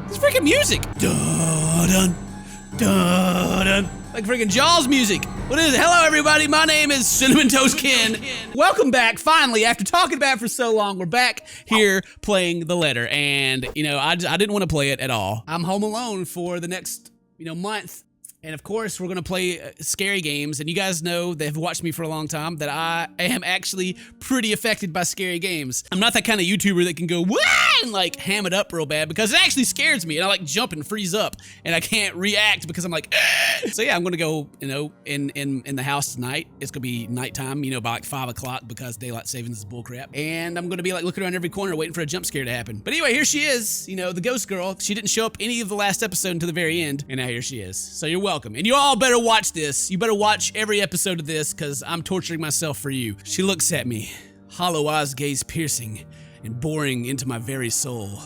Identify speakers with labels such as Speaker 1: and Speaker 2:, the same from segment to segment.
Speaker 1: This freaking music. Dun, dun, dun. Like freaking Jaws music. What is it? Hello, everybody. My name is CinnamonToastKen. Welcome back. Finally, after talking about it for so long, we're back here playing The Letter. And, you know, I didn't want to play it at all. I'm home alone for the next, month. And of course, we're going to play scary games. And you guys know that have watched me for a long time that I am actually pretty affected by scary games. I'm not that kind of YouTuber that can go, wah, and like ham it up real bad because it actually scares me. And I like jump and freeze up and I can't react because I'm like, ah. So yeah, I'm going to go, in the house tonight. It's going to be nighttime, by like 5 o'clock because daylight savings is bullcrap. And I'm going to be like looking around every corner waiting for a jump scare to happen. But anyway, here she is, the ghost girl. She didn't show up any of the last episode until the very end. And now here she is. So you're welcome. And you all better watch this. You better watch every episode of this because I'm torturing myself for you. She looks at me, hollow eyes gaze piercing and boring into my very soul.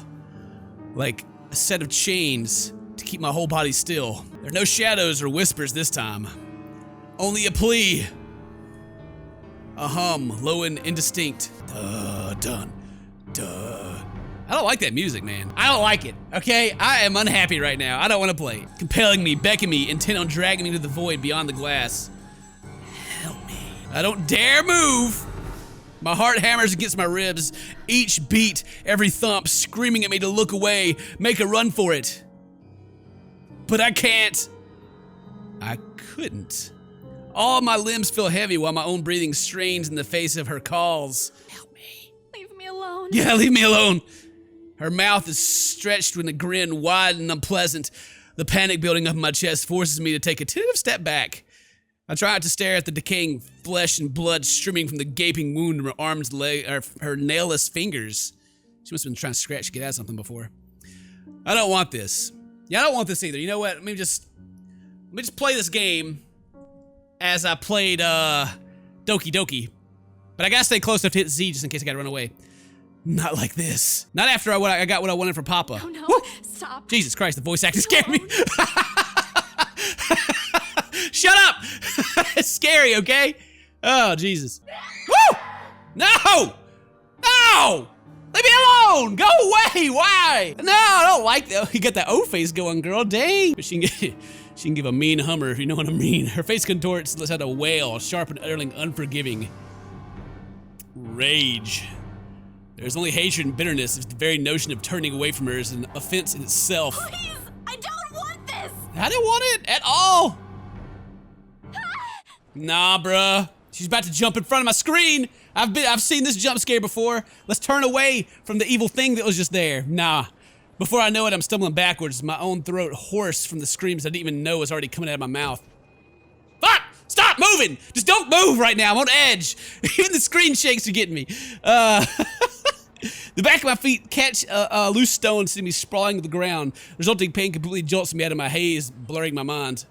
Speaker 1: Like a set of chains to keep my whole body still. There are no shadows or whispers this time. Only a plea. A hum, low and indistinct. Duh, dun, duh. I don't like that music, man. I don't like it, okay? I am unhappy right now. I don't want to play it. Compelling me, beckoning me, intent on dragging me to the void beyond the glass. Help me. I don't dare move. My heart hammers against my ribs. Each beat, every thump, screaming at me to look away, make a run for it. But I can't. I couldn't. All my limbs feel heavy while my own breathing strains in the face of her calls. Help me.
Speaker 2: Leave me alone.
Speaker 1: Yeah, leave me alone. Her mouth is stretched with a grin, wide and unpleasant. The panic building up in my chest forces me to take a tentative step back. I try not to stare at the decaying flesh and blood streaming from the gaping wound in her arms, her nailless fingers. She must have been trying to scratch to get at something before. I don't want this. Yeah, I don't want this either. You know what? Let me just play this game as I played Doki Doki. But I gotta stay close enough to hit Z just in case I gotta run away. Not like this. Not after I got what I wanted for Papa.
Speaker 2: Oh no,
Speaker 1: Woo!
Speaker 2: stop.
Speaker 1: Jesus Christ, the voice actor scared me. Shut up! It's scary, okay? Oh, Jesus. Woo! No! No! Leave me alone! Go away! Why? No, I don't like that. You got that O face going, girl. Dang. She can give a mean hummer, if you know what I mean. Her face contorts, lets out a wail, sharp and utterly unforgiving. Rage. There's only hatred and bitterness if the very notion of turning away from her is an offense in itself.
Speaker 2: Please, I don't want this.
Speaker 1: I don't want it at all. Nah, bruh. She's about to jump in front of my screen. I've seen this jump scare before. Let's turn away from the evil thing that was just there. Nah. Before I know it, I'm stumbling backwards, my own throat hoarse from the screams I didn't even know was already coming out of my mouth. Fuck! Stop moving! Just don't move right now. I'm on edge. Even the screen shakes are getting me. The back of my feet catch a loose stone, sending me sprawling to the ground. Resulting pain completely jolts me out of my haze, blurring my mind.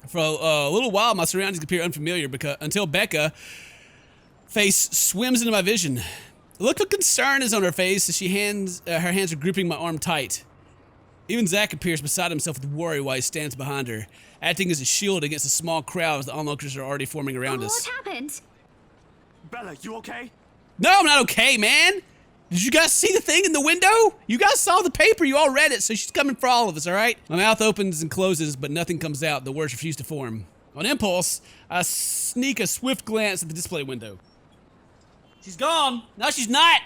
Speaker 1: For a little while, my surroundings appear unfamiliar until Becca face swims into my vision. A look of concern is on her face as her hands are gripping my arm tight. Even Zach appears beside himself with worry while he stands behind her, acting as a shield against a small crowd as the onlookers are already forming around us.
Speaker 2: What happened?
Speaker 3: Bella, you okay?
Speaker 1: No, I'm not okay, man. Did you guys see the thing in the window? You guys saw the paper. You all read it, so she's coming for all of us, all right? My mouth opens and closes, but nothing comes out. The words refuse to form. On impulse, I sneak a swift glance at the display window. She's gone. No, she's not.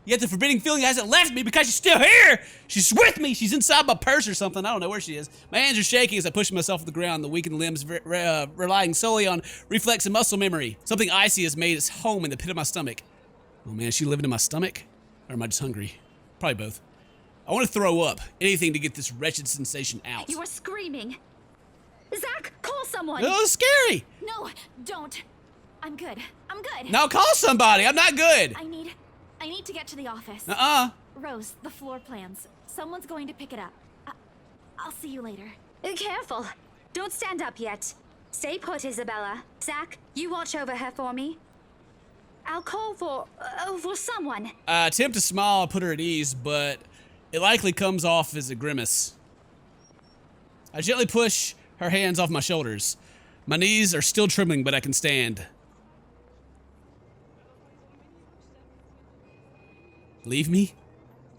Speaker 1: Yet the forbidding feeling hasn't left me because she's still here. She's with me. She's inside my purse or something. I don't know where she is. My hands are shaking as I push myself to the ground, the weakened limbs relying solely on reflex and muscle memory. Something icy has made its home in the pit of my stomach. Oh man, is she living in my stomach? Or am I just hungry? Probably both. I want to throw up. Anything to get this wretched sensation out.
Speaker 2: You are screaming. Zach, call someone.
Speaker 1: Oh, it's scary.
Speaker 2: No, don't. I'm good. I'm good.
Speaker 1: Now call somebody. I'm not good.
Speaker 2: I need to get to the office.
Speaker 1: Rose,
Speaker 2: the floor plans. Someone's going to pick it up. I'll see you later.
Speaker 4: Careful. Don't stand up yet. Stay put, Isabella. Zach, you watch over her for me. I'll call for someone.
Speaker 1: I attempt to smile and put her at ease, but it likely comes off as a grimace. I gently push her hands off my shoulders. My knees are still trembling, but I can stand. Leave me?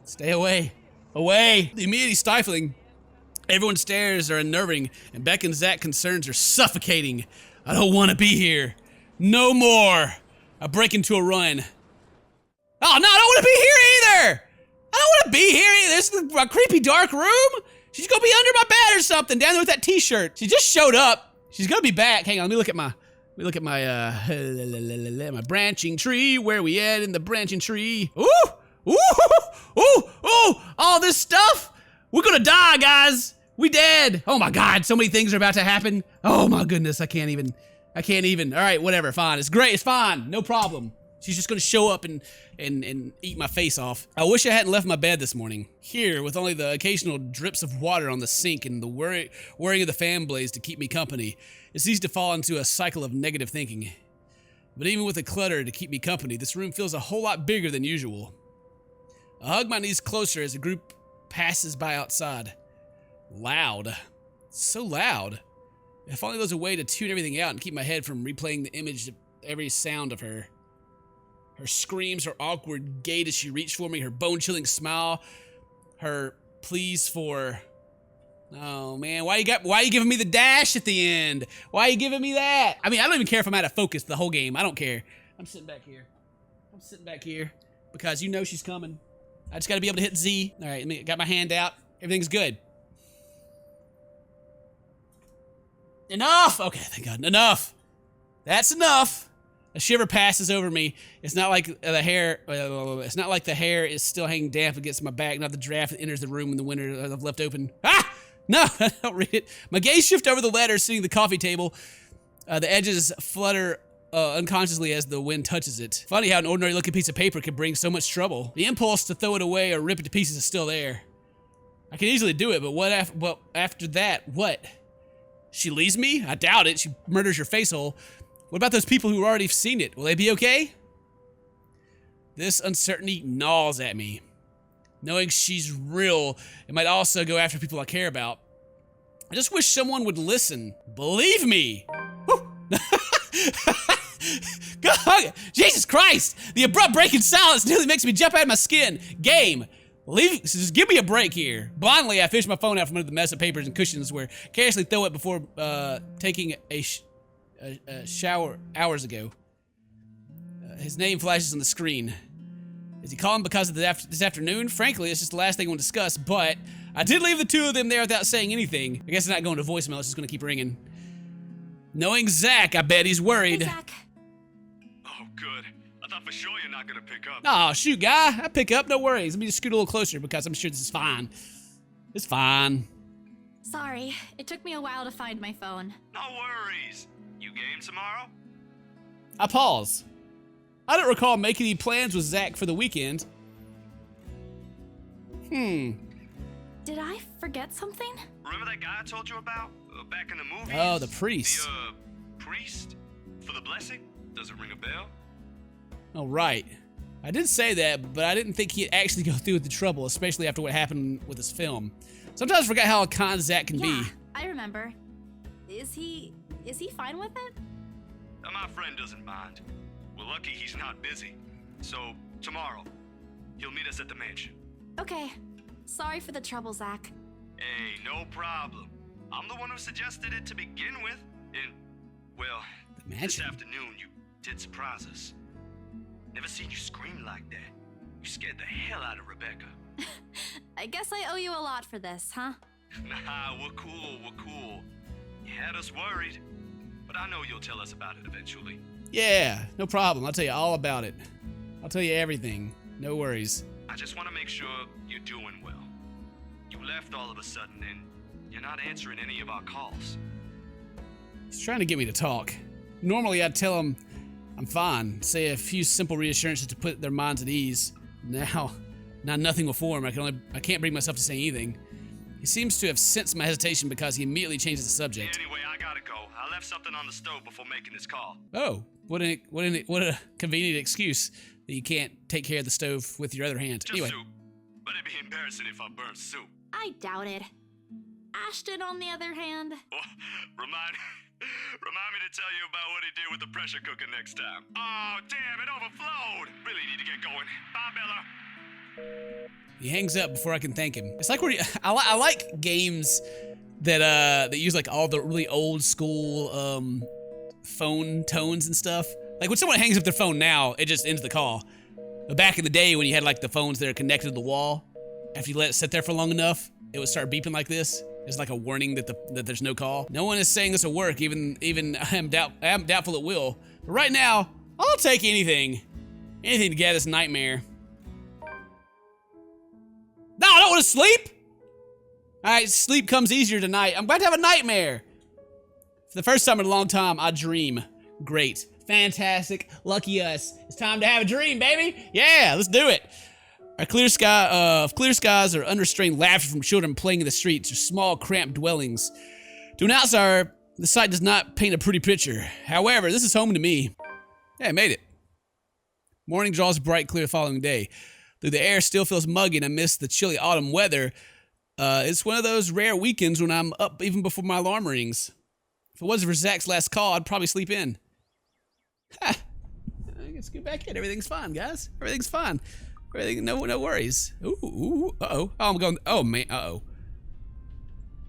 Speaker 1: Stay away. Away! The immediately stifling. Everyone's stares are unnerving, and Beck and Zach's concerns are suffocating. I don't want to be here. No more. I break into a run. Oh, no, I don't want to be here either! I don't want to be here either. This is a creepy dark room. She's gonna be under my bed or something, down there with that t-shirt. She just showed up. She's gonna be back. Hang on, let me look at my my branching tree. Where we at in the branching tree? Ooh! Ooh! Ooh! Ooh! All this stuff? We're gonna die, guys. We dead. Oh my God, so many things are about to happen. Oh my goodness, I can't even. All right, whatever, fine. It's great, it's fine, no problem. She's just gonna show up and eat my face off. I wish I hadn't left my bed this morning. Here, with only the occasional drips of water on the sink and the whirring of the fan blades to keep me company, it's easy to fall into a cycle of negative thinking. But even with the clutter to keep me company, this room feels a whole lot bigger than usual. I hug my knees closer as the group passes by outside. Loud. So loud. If only there was a way to tune everything out and keep my head from replaying the image of every sound of her. Her screams, her awkward gait as she reached for me, her bone-chilling smile, her pleas for... Oh man, why you giving me the dash at the end? Why are you giving me that? I mean, I don't even care if I'm out of focus the whole game. I don't care. I'm sitting back here because you know she's coming. I just gotta be able to hit Z. All right, got my hand out. Everything's good. Enough! Okay, thank God, enough. That's enough. A shiver passes over me. It's not like the hair. It's not like the hair is still hanging damp against my back. Not the draft that enters the room in the winter I've left open. Ah! No, I don't read it. My gaze shifts over the letter sitting at the coffee table. The edges flutter unconsciously as the wind touches it. Funny how an ordinary-looking piece of paper can bring so much trouble. The impulse to throw it away or rip it to pieces is still there. I can easily do it, but what after that? What? She leaves me? I doubt it. She murders your face hole. What about those people who already seen it? Will they be okay? This uncertainty gnaws at me. Knowing she's real, it might also go after people I care about. I just wish someone would listen. Believe me. God, Jesus Christ! The abrupt break in silence nearly makes me jump out of my skin. Game. Just give me a break here. Blindly, I fish my phone out from under the mess of papers and cushions where carelessly throw it before taking a shower hours ago. His name flashes on the screen. Is he calling because of this afternoon? Frankly, it's just the last thing I want to discuss, but I did leave the two of them there without saying anything. I guess it's not going to voicemail, it's just going to keep ringing. Knowing Zach, I bet he's worried.
Speaker 2: Hey, Zach.
Speaker 3: Oh, good. I thought for sure you're not gonna pick up.
Speaker 1: Oh, shoot, guy. I pick up, no worries. Let me just scoot a little closer because I'm sure this is fine. It's fine.
Speaker 2: Sorry, it took me a while to find my phone.
Speaker 3: No worries. You game tomorrow?
Speaker 1: I pause. I don't recall making any plans with Zach for the weekend.
Speaker 2: Did I forget something?
Speaker 3: Remember that guy I told you about? Back in the movies?
Speaker 1: Oh, the priest.
Speaker 3: The, priest? For the blessing? Does it ring a bell?
Speaker 1: Oh, right. I did say that, but I didn't think he'd actually go through with the trouble, especially after what happened with his film. Sometimes I forget how con Zach can be.
Speaker 2: I remember. Is he fine with it?
Speaker 3: My friend doesn't mind. We're lucky he's not busy. So, tomorrow, he'll meet us at the mansion.
Speaker 2: Okay. Sorry for the trouble, Zach.
Speaker 3: Hey, no problem. I'm the one who suggested it to begin with. And, well,
Speaker 1: The
Speaker 3: this
Speaker 1: mansion?
Speaker 3: afternoon you did surprise us. Never seen you scream like that. You scared the hell out of Rebecca.
Speaker 2: I guess I owe you a lot for this, huh?
Speaker 3: Nah, we're cool. You had us worried. But I know you'll tell us about it eventually.
Speaker 1: Yeah, no problem. I'll tell you all about it. I'll tell you everything. No worries.
Speaker 3: I just want to make sure you're doing well. You left all of a sudden and you're not answering any of our calls.
Speaker 1: He's trying to get me to talk. Normally, I'd tell him I'm fine, say a few simple reassurances to put their minds at ease. Now nothing will form. I can't bring myself to say anything. He seems to have sensed my hesitation because he immediately changes the subject.
Speaker 3: Anyway, I gotta go. I left something on the stove before making this call.
Speaker 1: Oh, what a convenient excuse that you can't take care of the stove with your other hand.
Speaker 3: Just
Speaker 1: Anyway,
Speaker 3: soup. But it'd be embarrassing if I burnt soup.
Speaker 2: I doubt it. Ashton, on the other hand.
Speaker 3: Oh, remind me to tell you about what he did with the pressure cooker next time. Oh, damn, it overflowed. Really need to get going. Bye, Bella.
Speaker 1: He hangs up before I can thank him. It's like I like games that use like all the really old school phone tones and stuff. Like when someone hangs up their phone now, it just ends the call. But back in the day when you had like the phones that are connected to the wall, after you let it sit there for long enough, it would start beeping like this. It's like a warning that there's no call. No one is saying this will work, even I am doubtful it will. But right now, I'll take anything to get this nightmare. No, I don't want to sleep. All right, sleep comes easier tonight. I'm about to have a nightmare. For the first time in a long time, I dream. Great, fantastic, lucky us. It's time to have a dream, baby. Yeah, let's do it. Our clear skies or unrestrained laughter from children playing in the streets or small cramped dwellings. To an outsider, the sight does not paint a pretty picture. However, this is home to me. Yeah, I made it. Morning draws bright, clear the following day. Though the air still feels muggy and I miss the chilly autumn weather, it's one of those rare weekends when I'm up even before my alarm rings. If it wasn't for Zach's last call, I'd probably sleep in. Ha! Let's get back in. Everything's fine, guys. Everything's fine. Everything, no worries. Ooh, uh-oh. Oh, I'm going, oh, man, uh-oh.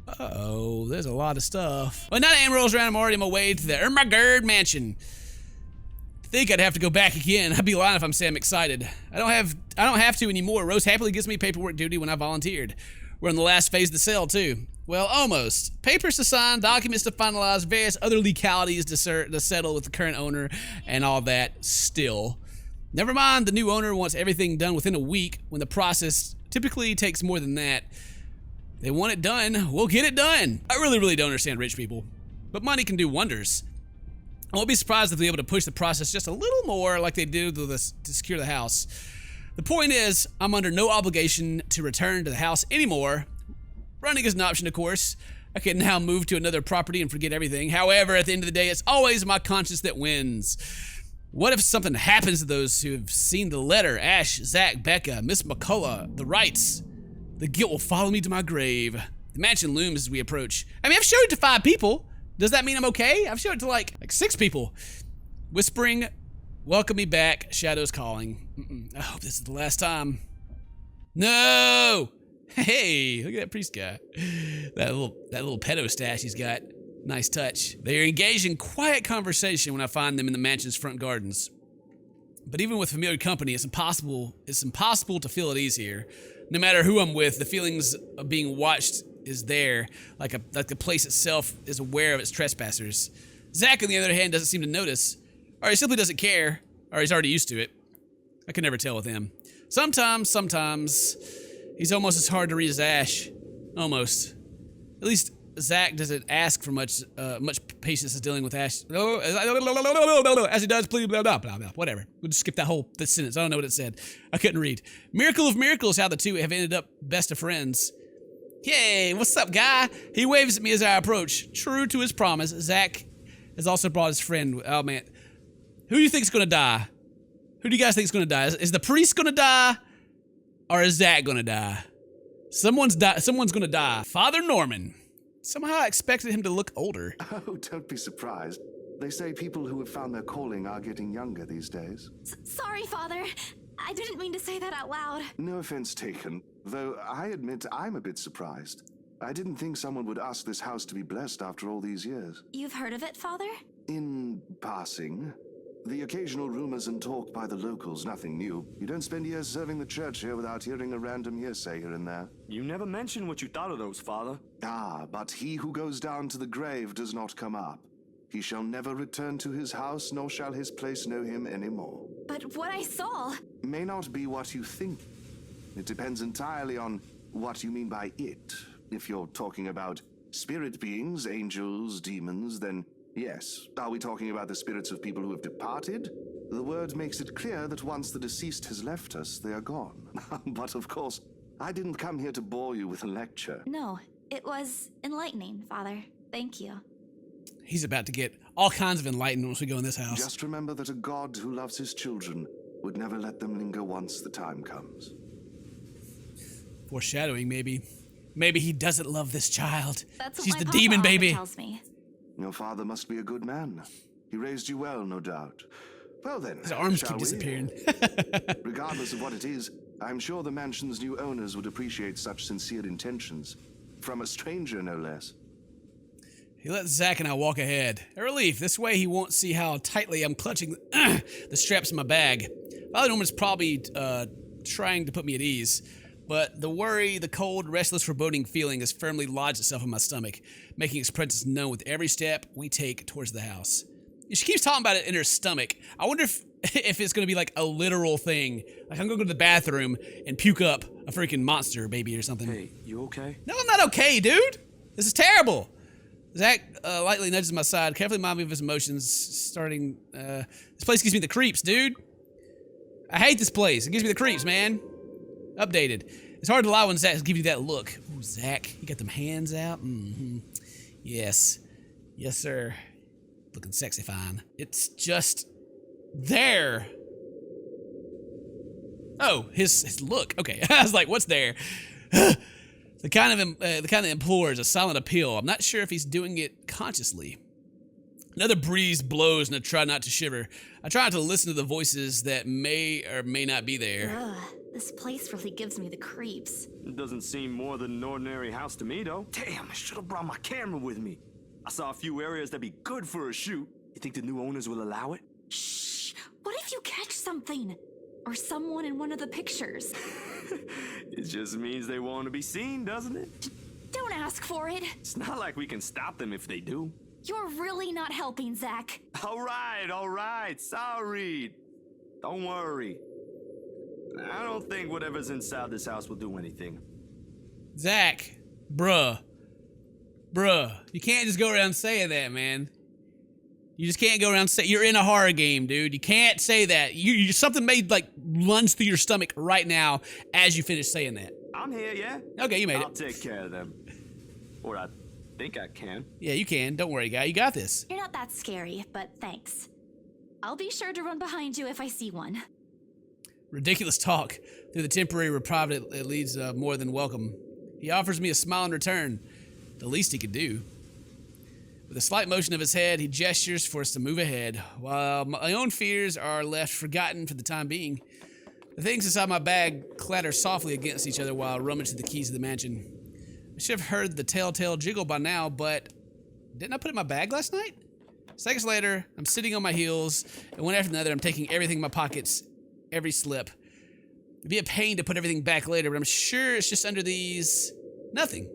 Speaker 1: Uh-oh, there's a lot of stuff. When 9 a.m. rolls around, I'm already on my way to the Ermengarde Mansion. I think I'd have to go back again. I'd be lying if I'm saying I'm excited. I don't have to anymore. Rose happily gives me paperwork duty when I volunteered. We're in the last phase of the sale, too. Well, almost. Papers to sign, documents to finalize, various other legalities to settle with the current owner, and all that still. Never mind, the new owner wants everything done within a week, when the process typically takes more than that. They want it done, we'll get it done. I really don't understand rich people, but money can do wonders. I won't be surprised if they're able to push the process just a little more like they do to secure the house. The point is, I'm under no obligation to return to the house anymore. Running is an option, of course. I can now move to another property and forget everything. However, at the end of the day, it's always my conscience that wins. What if something happens to those who have seen the letter? Ash, Zach, Becca, Miss McCullough, the Wrights. The guilt will follow me to my grave. The mansion looms as we approach. I mean, I've showed it to 5 people. Does that mean I'm okay? I've showed it to like 6 people. Whispering, welcome me back, shadows calling. I hope this is the last time. No! Hey, look at that priest guy. That little pedo stash he's got. Nice touch. They are engaged in quiet conversation when I find them in the mansion's front gardens. But even with familiar company, it's impossible to feel at ease here. No matter who I'm with, the feelings of being watched is there, like the place itself is aware of its trespassers. Zach, on the other hand, doesn't seem to notice, or he simply doesn't care, or he's already used to it. I can never tell with him. Sometimes, he's almost as hard to read as Ash. Almost. At least Zach doesn't ask for much patience as dealing with Ash. As he does, please, blah, blah, blah, blah, whatever. We'll just skip that sentence. I don't know what it said. I couldn't read. Miracle of miracles how the two have ended up best of friends. Hey, what's up, guy? He waves at me as I approach. True to his promise, Zach has also brought his friend. Oh, man. Who do you think's gonna die? Who do you guys think's gonna die? Is the priest gonna die? Or is Zach gonna die? Someone's gonna die. Father Norman. Somehow I expected him to look older.
Speaker 5: Oh, don't be surprised. They say people who have found their calling are getting younger these days.
Speaker 2: Sorry, Father. I didn't mean to say that out loud.
Speaker 5: No offense taken, though I admit I'm a bit surprised. I didn't think someone would ask this house to be blessed after all these years.
Speaker 2: You've heard of it, Father?
Speaker 5: In passing. The occasional rumors and talk by the locals, nothing new. You don't spend years serving the church here without hearing a random hearsay here and there.
Speaker 3: You never mentioned what you thought of those, Father.
Speaker 5: Ah, but he who goes down to the grave does not come up. He shall never return to his house, nor shall his place know him anymore.
Speaker 2: But what I saw...
Speaker 5: May not be what you think. It depends entirely on what you mean by it. If you're talking about spirit beings, angels, demons, then yes. Are we talking about the spirits of people who have departed? The word makes it clear that once the deceased has left us, they are gone. But of course, I didn't come here to bore you with a lecture.
Speaker 2: No, it was enlightening, Father. Thank you.
Speaker 1: He's about to get all kinds of enlightened once we go in this house.
Speaker 5: Just remember that a God who loves his children would never let them linger once the time comes.
Speaker 1: Foreshadowing, maybe. Maybe he doesn't love this child.
Speaker 2: That's what
Speaker 1: She's
Speaker 2: my
Speaker 1: the
Speaker 2: papa
Speaker 1: demon,
Speaker 2: often
Speaker 1: baby.
Speaker 2: tells me.
Speaker 5: Your father must be a good man. He raised you well, no doubt. Well then,
Speaker 1: His arms
Speaker 5: shall
Speaker 1: keep
Speaker 5: we?
Speaker 1: disappearing.
Speaker 5: Regardless of what it is, I'm sure the mansion's new owners would appreciate such sincere intentions. From a stranger, no less.
Speaker 1: He lets Zach and I walk ahead. A relief. This way he won't see how tightly I'm clutching the straps in my bag. Father Norman's probably trying to put me at ease, but the worry, the cold, restless, foreboding feeling has firmly lodged itself in my stomach, making its presence known with every step we take towards the house. She keeps talking about it in her stomach. I wonder if it's going to be like a literal thing. Like I'm going to go to the bathroom and puke up a freaking monster baby or something.
Speaker 6: Hey, you okay?
Speaker 1: No, I'm not okay, dude. This is terrible. Zach lightly nudges my side, carefully reminding me of his emotions, starting, this place gives me the creeps, dude. I hate this place. It gives me the creeps, man. Updated. It's hard to lie when Zach gives you that look. Ooh, Zach, you got them hands out? Mm-hmm. Yes. Yes, sir. Looking sexy fine. It's just there. Oh, his look. Okay, I was like, what's there? The kind that implores a silent appeal. I'm not sure if he's doing it consciously. Another breeze blows and I try not to shiver. I try not to listen to the voices that may or may not be there.
Speaker 2: Ugh, this place really gives me the creeps.
Speaker 6: It doesn't seem more than an ordinary house to me, though. Damn, I should have brought my camera with me. I saw a few areas that'd be good for a shoot. You think the new owners will allow it?
Speaker 2: Shh! What if you catch something? Or someone in one of the pictures?
Speaker 6: It just means they want to be seen, doesn't it?
Speaker 2: Don't ask for it.
Speaker 6: It's not like we can stop them if they do.
Speaker 2: You're really not helping, Zach.
Speaker 6: All right. Sorry. Don't worry. I don't think whatever's inside this house will do anything.
Speaker 1: Zach, bruh, you can't just go around saying that, man. You just can't go around saying you're in a horror game, dude. You can't say that. You something may like lunge through your stomach right now as you finish saying that.
Speaker 6: I'm here, yeah?
Speaker 1: Okay, you made it.
Speaker 6: I'll take care of them. Or I think I can.
Speaker 1: Yeah, you can. Don't worry, guy. You got this.
Speaker 2: You're not that scary, but thanks. I'll be sure to run behind you if I see one.
Speaker 1: Ridiculous talk. Through the temporary reprieve, it leads more than welcome. He offers me a smile in return. The least he could do. With a slight motion of his head, he gestures for us to move ahead, while my own fears are left forgotten for the time being. The things inside my bag clatter softly against each other while I rummage through the keys of the mansion. I should have heard the telltale jiggle by now, but didn't I put it in my bag last night? Seconds later, I'm sitting on my heels, and one after another, I'm taking everything in my pockets, every slip. It'd be a pain to put everything back later, but I'm sure it's just under these... nothing.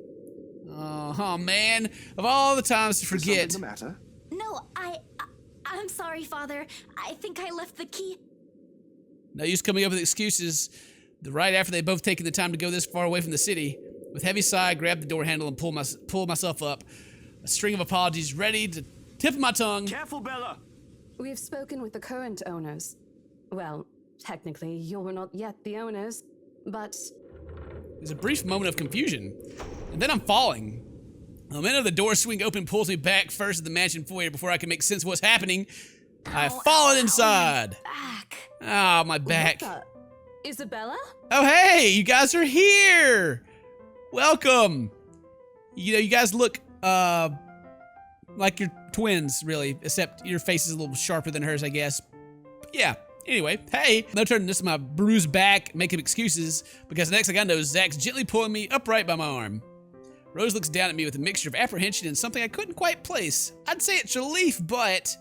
Speaker 1: Oh man, of all the times to forget.
Speaker 5: Is something the matter?
Speaker 2: No, I'm sorry, Father. I think I left the key.
Speaker 1: No use coming up with excuses. Right after they both taken the time to go this far away from the city, with heavy sigh, I grabbed the door handle and pulled myself up. A string of apologies ready to tip of my tongue.
Speaker 6: Careful, Bella!
Speaker 7: We've spoken with the current owners. Well, technically, you're not yet the owners, but...
Speaker 1: There's a brief moment of confusion, and then I'm falling. The minute the door swing open pulls me back first at the mansion foyer before I can make sense of what's happening. I've fallen inside.
Speaker 2: Back.
Speaker 1: Oh, my back.
Speaker 7: Isabella?
Speaker 1: Oh, hey, you guys are here. Welcome. You know, you guys look like you're twins, really, except your face is a little sharper than hers, I guess. Yeah. Anyway, hey, no turning this to my bruised back, making excuses, because the next thing I know, Zach's gently pulling me upright by my arm. Rose looks down at me with a mixture of apprehension and something I couldn't quite place. I'd say it's relief, but...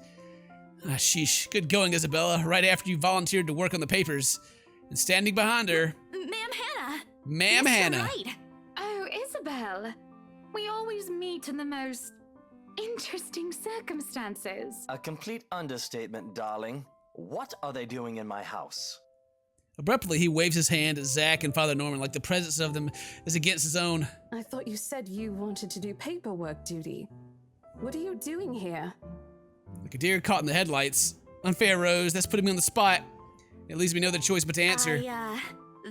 Speaker 1: sheesh, good going, Isabella, right after you volunteered to work on the papers. And standing behind her...
Speaker 2: Ma'am Hana.
Speaker 1: Ma'am
Speaker 2: Yes,
Speaker 1: Hana.
Speaker 2: you're right.
Speaker 8: Oh, Isabel. We always meet in the most interesting circumstances.
Speaker 9: A complete understatement, darling. What are they doing in my house?
Speaker 1: Abruptly, he waves his hand at Zach and Father Norman like the presence of them is against his own.
Speaker 7: I thought you said you wanted to do paperwork duty. What are you doing here?
Speaker 1: Like a deer caught in the headlights. Unfair, Rose. That's putting me on the spot. It leaves me no other choice but to answer.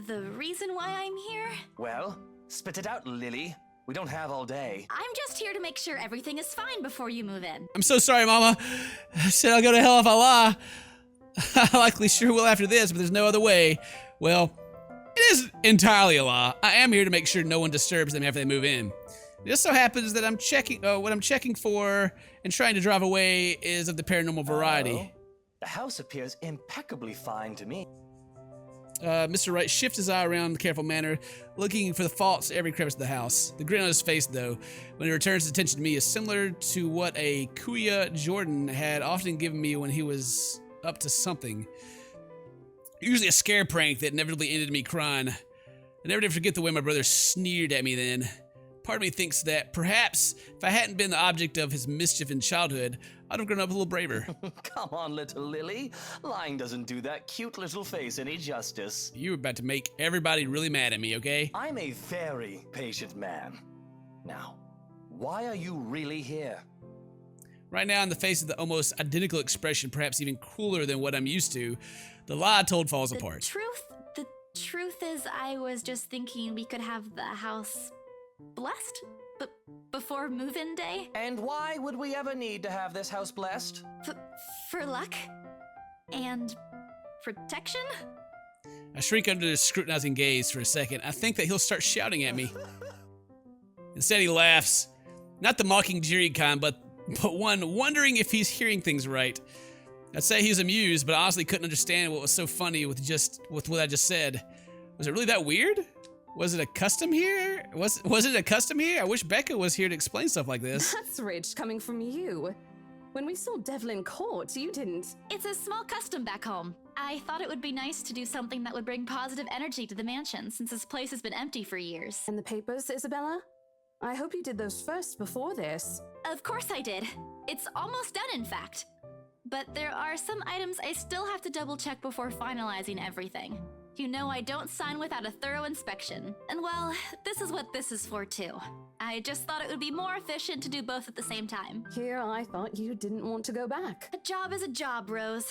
Speaker 2: The reason why I'm here?
Speaker 9: Well, spit it out, Lily. We don't have all day.
Speaker 2: I'm just here to make sure everything is fine before you move in.
Speaker 1: I'm so sorry, Mama. I said I'll go to hell if I lie. I likely sure will after this, but there's no other way. Well, it is entirely a lie. I am here to make sure no one disturbs them after they move in. It just so happens that I'm checking, what I'm checking for and trying to drive away is of the paranormal variety.
Speaker 9: The house appears impeccably fine to me.
Speaker 1: Mr. Wright shifts his eye around in a careful manner, looking for the faults in every crevice of the house. The grin on his face, though, when he returns his attention to me, is similar to what a Kuya Jordan had often given me when he was up to something. Usually a scare prank that inevitably ended me crying. I never did forget the way my brother sneered at me then. Part of me thinks that perhaps if I hadn't been the object of his mischief in childhood, I'd have grown up a little braver.
Speaker 9: Come on, little Lily. Lying doesn't do that cute little face any justice.
Speaker 1: You were about to make everybody really mad at me, okay?
Speaker 9: I'm a very patient man. Now, why are you really here?
Speaker 1: Right now, in the face of the almost identical expression, perhaps even cooler than what I'm used to, the lie I told falls apart.
Speaker 2: The truth is, I was just thinking we could have the house blessed before move-in day.
Speaker 9: And why would we ever need to have this house blessed?
Speaker 2: For luck and protection.
Speaker 1: I shrink under his scrutinizing gaze for a second. I think that he'll start shouting at me. Instead, he laughs. Not the mocking, jeering kind, but one wondering if he's hearing things right. I'd say he was amused, but I honestly couldn't understand what was so funny with what I just said. Was it really that weird? Was it a custom here? Was it a custom here? I wish Becca was here to explain stuff like this.
Speaker 7: That's rich coming from you. When we saw Devlin Court, you didn't.
Speaker 2: It's a small custom back home. I thought it would be nice to do something that would bring positive energy to the mansion, since this place has been empty for years.
Speaker 7: And the papers, Isabella? I hope you did those first before this.
Speaker 2: Of course I did. It's almost done, in fact. But there are some items I still have to double check before finalizing everything. You know I don't sign without a thorough inspection. And well, this is what this is for too. I just thought it would be more efficient to do both at the same time.
Speaker 7: Here I thought you didn't want to go back.
Speaker 2: A job is a job, Rose.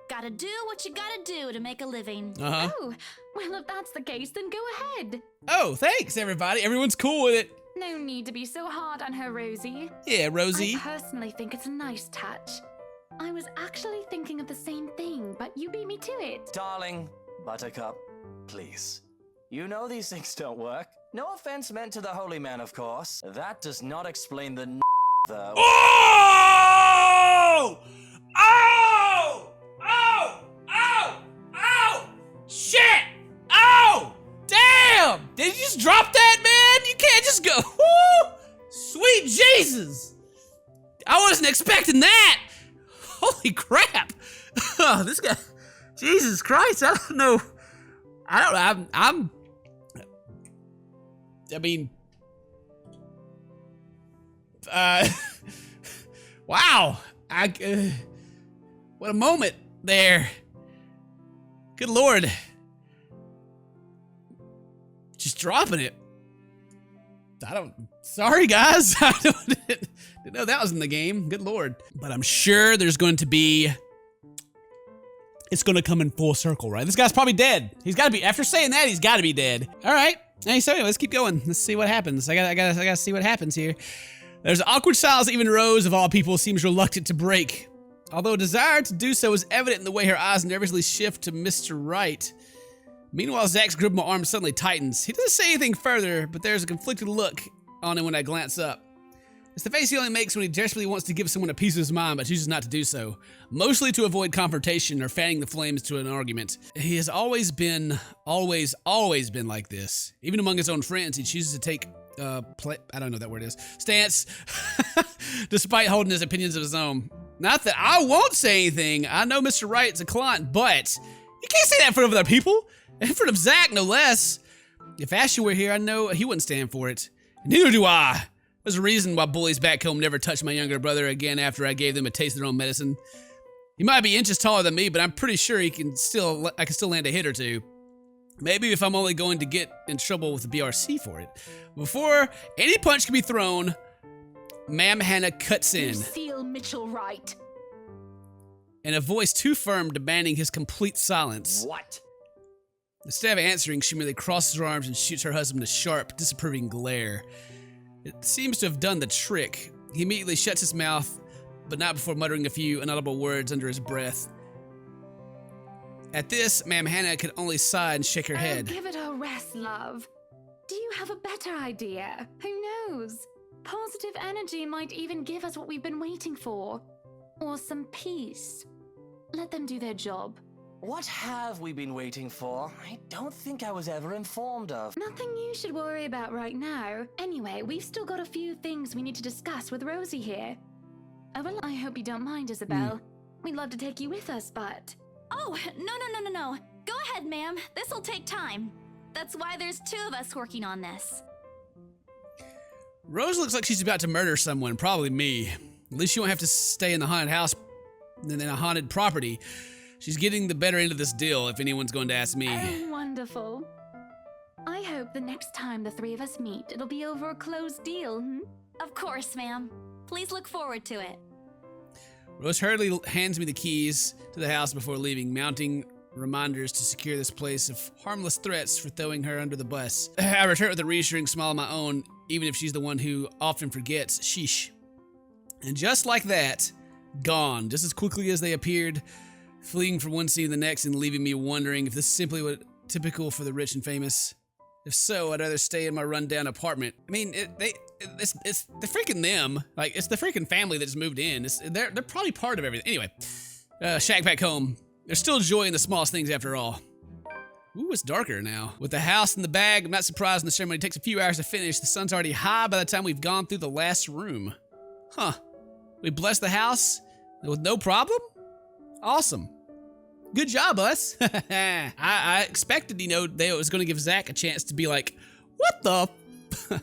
Speaker 2: Gotta do what you gotta do to make a living.
Speaker 8: Oh, well, if that's the case, then go ahead.
Speaker 1: Oh, thanks everybody. Everyone's cool with it.
Speaker 8: No need to be so hard on her, Rosie.
Speaker 1: Yeah, Rosie.
Speaker 8: I personally think it's a nice touch. I was actually thinking of the same thing, but you beat me to it.
Speaker 9: Darling, Buttercup, please. You know these things don't work. No offense meant to the holy man, of course. That does not explain the though.
Speaker 1: Oh! Oh! Oh! Oh! Oh! Shit! Oh! Damn! Did you just drop that, man? You can't just go. Woo! Sweet Jesus! I wasn't expecting that. Holy crap! Oh, this guy. Jesus Christ! I don't know. I mean. Wow. What a moment there. Good Lord. Just dropping it. Sorry guys. I didn't know that was in the game. Good Lord. But I'm sure there's going to be, it's going to come in full circle, right? This guy's probably dead. He's got to be, after saying that, he's got to be dead. All right. Hey, so anyway, let's keep going. Let's see what happens. I gotta see what happens here. There's an awkward silence even Rose, of all people, seems reluctant to break. Although a desire to do so is evident in the way her eyes nervously shift to Mr. Wright. Meanwhile, Zach's grip on my arm suddenly tightens. He doesn't say anything further, but there's a conflicted look on him when I glance up. It's the face he only makes when he desperately wants to give someone a piece of his mind, but chooses not to do so. Mostly to avoid confrontation or fanning the flames to an argument. He has always been like this. Even among his own friends, he chooses to take I don't know what that word is. Stance. Despite holding his opinions of his own. Not that I won't say anything. I know Mr. Wright's a client, but you can't say that in front of other people. In front of Zach, no less. If Ashley were here, I know he wouldn't stand for it. Neither do I. There's a reason why bullies back home never touched my younger brother again after I gave them a taste of their own medicine. He might be inches taller than me, but I'm pretty sure I can still land a hit or two. Maybe if I'm only going to get in trouble with the BRC for it. Before any punch can be thrown, Ma'am Hana cuts in.
Speaker 8: Seal Mitchell Wright.
Speaker 1: In a voice too firm, demanding his complete silence.
Speaker 9: What?
Speaker 1: Instead of answering, she merely crosses her arms and shoots her husband a sharp, disapproving glare. It seems to have done the trick. He immediately shuts his mouth, but not before muttering a few inaudible words under his breath. At this, Ma'am Hana could only sigh and shake her head.
Speaker 8: Give it a rest, love. Do you have a better idea? Who knows? Positive energy might even give us what we've been waiting for. Or some peace. Let them do their job.
Speaker 9: What have we been waiting for? I don't think I was ever informed of.
Speaker 8: Nothing you should worry about right now. Anyway, we've still got a few things we need to discuss with Rosie here. Oh, well, I hope you don't mind, Isabel. We'd love to take you with us, but...
Speaker 2: Oh, no. Go ahead, ma'am. This'll take time. That's why there's 2 of us working on this.
Speaker 1: Rose looks like she's about to murder someone, probably me. At least you won't have to stay in the haunted house than in a haunted property. She's getting the better end of this deal, if anyone's going to ask me.
Speaker 8: Oh, wonderful. I hope the next time the 3 of us meet, it'll be over a closed deal,
Speaker 2: Of course, ma'am. Please look forward to it.
Speaker 1: Rose hurriedly hands me the keys to the house before leaving, mounting reminders to secure this place of harmless threats for throwing her under the bus. I return with a reassuring smile of my own, even if she's the one who often forgets. Sheesh. And just like that, gone, just as quickly as they appeared, fleeing from one scene to the next and leaving me wondering if this is simply what typical for the rich and famous. If so, I'd rather stay in my rundown apartment. I mean, it's the freaking them. Like, it's the freaking family that just moved in. They're probably part of everything. Anyway, shack back home. There's still joy in the smallest things after all. Ooh, it's darker now. With the house in the bag, I'm not surprised when the ceremony takes a few hours to finish. The sun's already high by the time we've gone through the last room. Huh. We blessed the house with no problem? Awesome. Good job, us. I expected, they was going to give Zach a chance to be like, what the?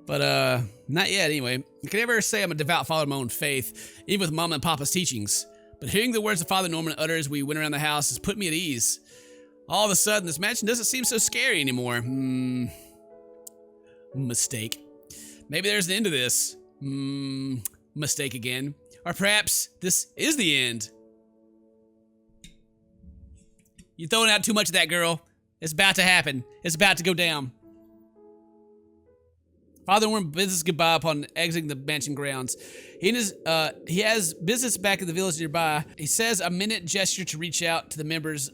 Speaker 1: But, not yet anyway. I can never say I'm a devout follower of my own faith, even with Mama and Papa's teachings. But hearing the words that Father Norman utters as we went around the house has put me at ease. All of a sudden, this mansion doesn't seem so scary anymore. Mistake. Maybe there's the end of this. Mistake again. Or perhaps this is the end. You're throwing out too much of that, girl. It's about to happen. It's about to go down. Father Norman bids us goodbye upon exiting the mansion grounds. He has business back in the village nearby. He says a minute gesture to reach out to the members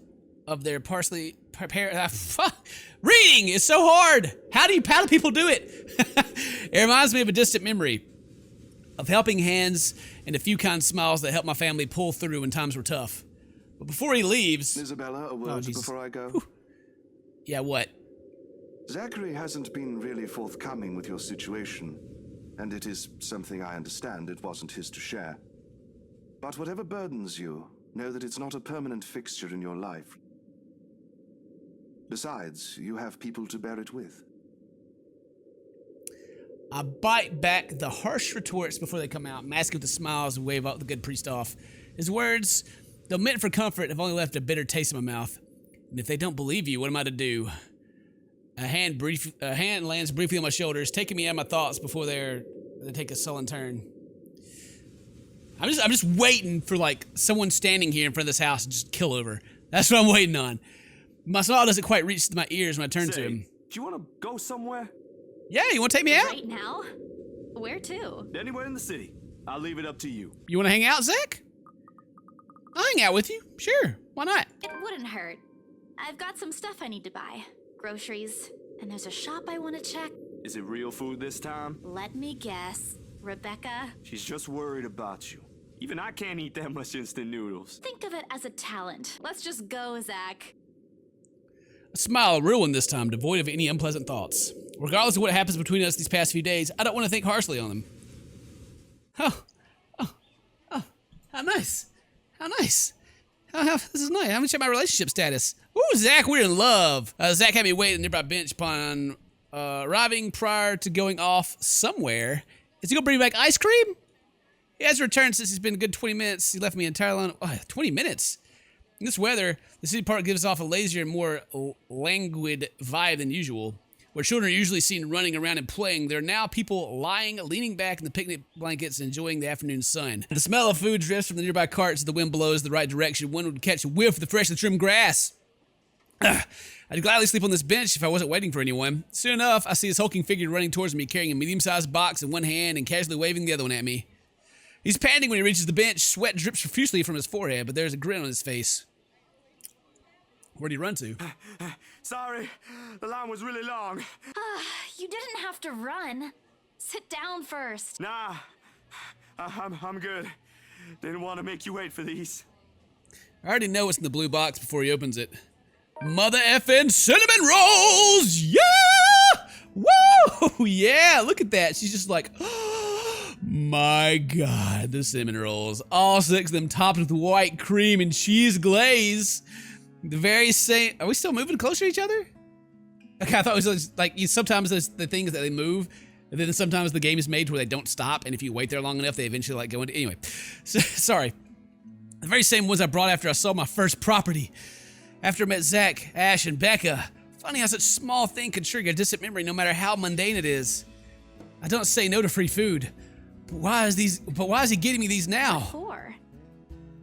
Speaker 1: of their partially prepared. Reading is so hard. How do people do it? It reminds me of a distant memory of helping hands and a few kind smiles that helped my family pull through when times were tough. But before he leaves,
Speaker 5: Isabella, a word before I go.
Speaker 1: Whew. Yeah, what?
Speaker 5: Zachary hasn't been really forthcoming with your situation, and it is something I understand it wasn't his to share. But whatever burdens you, know that it's not a permanent fixture in your life. Besides, you have people to bear it with.
Speaker 1: I bite back the harsh retorts before they come out, mask with the smiles and wave the good priest off. His words, though meant for comfort, have only left a bitter taste in my mouth. And if they don't believe you, what am I to do? A hand lands briefly on my shoulders, taking me out of my thoughts before they take a sullen turn. I'm just waiting for like someone standing here in front of this house and just kill over. That's what I'm waiting on. My smile doesn't quite reach to my ears when I turn to him.
Speaker 6: Do you want to go somewhere?
Speaker 1: Yeah, you want to take me out?
Speaker 2: Right now? Where to?
Speaker 6: Anywhere in the city. I'll leave it up to you.
Speaker 1: You want to hang out, Zach? I'll hang out with you. Sure, why not?
Speaker 2: It wouldn't hurt. I've got some stuff I need to buy. Groceries. And there's a shop I want to check.
Speaker 6: Is it real food this time?
Speaker 2: Let me guess. Rebecca?
Speaker 6: She's just worried about you. Even I can't eat that much instant noodles.
Speaker 2: Think of it as a talent. Let's just go, Zach.
Speaker 1: A smile, a real one this time, devoid of any unpleasant thoughts. Regardless of what happens between us these past few days, I don't want to think harshly on them. How nice. How nice. This is nice. I'm gonna check my relationship status. Ooh, Zach, we're in love. Zach had me wait at the nearby bench upon arriving prior to going off somewhere. Is he gonna bring me back ice cream? He has returned since he's been a good 20 minutes. He left me entirely alone. 20 minutes? In this weather, the city park gives off a lazier and more languid vibe than usual. Where children are usually seen running around and playing, there are now people lying, leaning back in the picnic blankets and enjoying the afternoon sun. The smell of food drifts from the nearby carts as the wind blows the right direction. One would catch a whiff of the freshly trimmed grass. I'd gladly sleep on this bench if I wasn't waiting for anyone. Soon enough, I see this hulking figure running towards me, carrying a medium-sized box in one hand and casually waving the other one at me. He's panting when he reaches the bench. Sweat drips profusely from his forehead, but there's a grin on his face. Where'd he run to?
Speaker 6: Sorry, the line was really long.
Speaker 2: You didn't have to run. Sit down first.
Speaker 6: Nah, I'm good. Didn't want to make you wait for these.
Speaker 1: I already know what's in the blue box before he opens it. Mother effing cinnamon rolls! Yeah! Woo! Yeah, look at that. She's just like, oh, my God, the cinnamon rolls. All 6 of them topped with white cream and cheese glaze. The very same. Are we still moving closer to each other? Okay, I thought it was like sometimes there's the things that they move, and then sometimes the game is made to where they don't stop, and if you wait there long enough, they eventually like go into. Anyway, so, sorry. The very same ones I brought after I sold my first property. After I met Zach, Ash, and Becca. Funny how such small thing can trigger a distant memory no matter how mundane it is. I don't say no to free food. But why is he getting me these now?
Speaker 2: What for?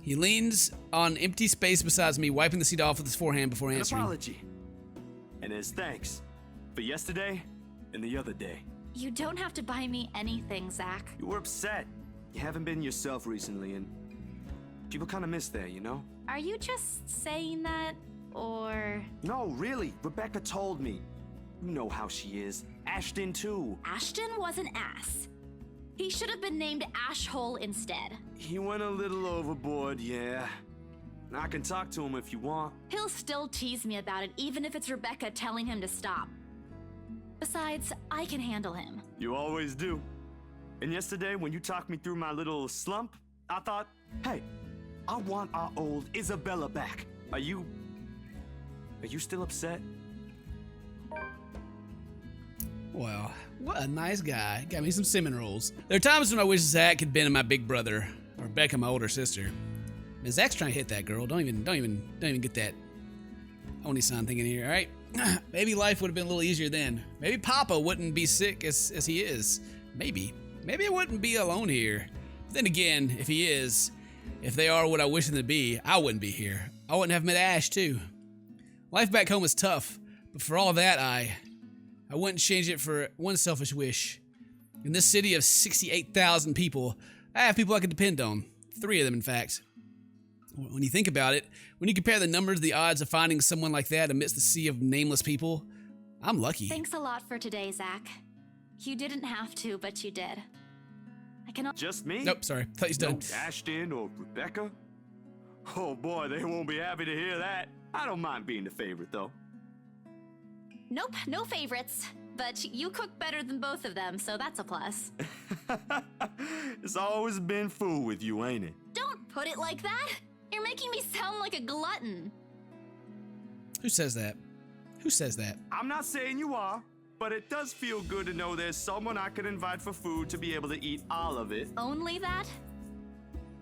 Speaker 1: He leans on empty space beside me, wiping the seat off with his forehand before answering.
Speaker 6: An apology. And as thanks for yesterday and the other day.
Speaker 2: You don't have to buy me anything, Zach.
Speaker 6: You were upset. You haven't been yourself recently, and people kind of miss that, you know?
Speaker 2: Are you just saying that, or...
Speaker 6: No, really. Rebecca told me. You know how she is. Ashton, too.
Speaker 2: Ashton was an ass. He should have been named Ashhole instead.
Speaker 6: He went a little overboard, yeah. I can talk to him if you want.
Speaker 2: He'll still tease me about it, even if it's Rebecca telling him to stop. Besides, I can handle him.
Speaker 6: You always do. And yesterday, when you talked me through my little slump, I thought, hey, I want our old Isabella back. Are you still upset?
Speaker 1: Well, what a nice guy. Got me some cinnamon rolls. There are times when I wish Zach had been my big brother, or Becca, my older sister. And Zach's trying to hit that girl. Don't even get that only sign thinking here, all right? Maybe life would have been a little easier then. Maybe Papa wouldn't be sick as he is. Maybe I wouldn't be alone here. But then again, if they are what I wish them to be, I wouldn't be here. I wouldn't have met Ash too. Life back home is tough, but for all that, I wouldn't change it for one selfish wish. In this city of 68,000 people, I have people I can depend on. 3 of them, in fact. When you think about it, when you compare the numbers, the odds of finding someone like that amidst the sea of nameless people, I'm lucky.
Speaker 2: Thanks a lot for today, Zach. You didn't have to, but you did. I cannot.
Speaker 6: Just me?
Speaker 1: Nope, sorry. Thought he's done.
Speaker 6: No Ashton or Rebecca? Oh boy, they won't be happy to hear that. I don't mind being the favorite, though.
Speaker 2: Nope, no favorites. But you cook better than both of them, so that's a plus.
Speaker 6: It's always been fool with you, ain't it?
Speaker 2: Don't put it like that. You're making me sound like a glutton.
Speaker 1: Who says that? Who says that?
Speaker 6: I'm not saying you are, but it does feel good to know there's someone I can invite for food to be able to eat all of it.
Speaker 2: Only that?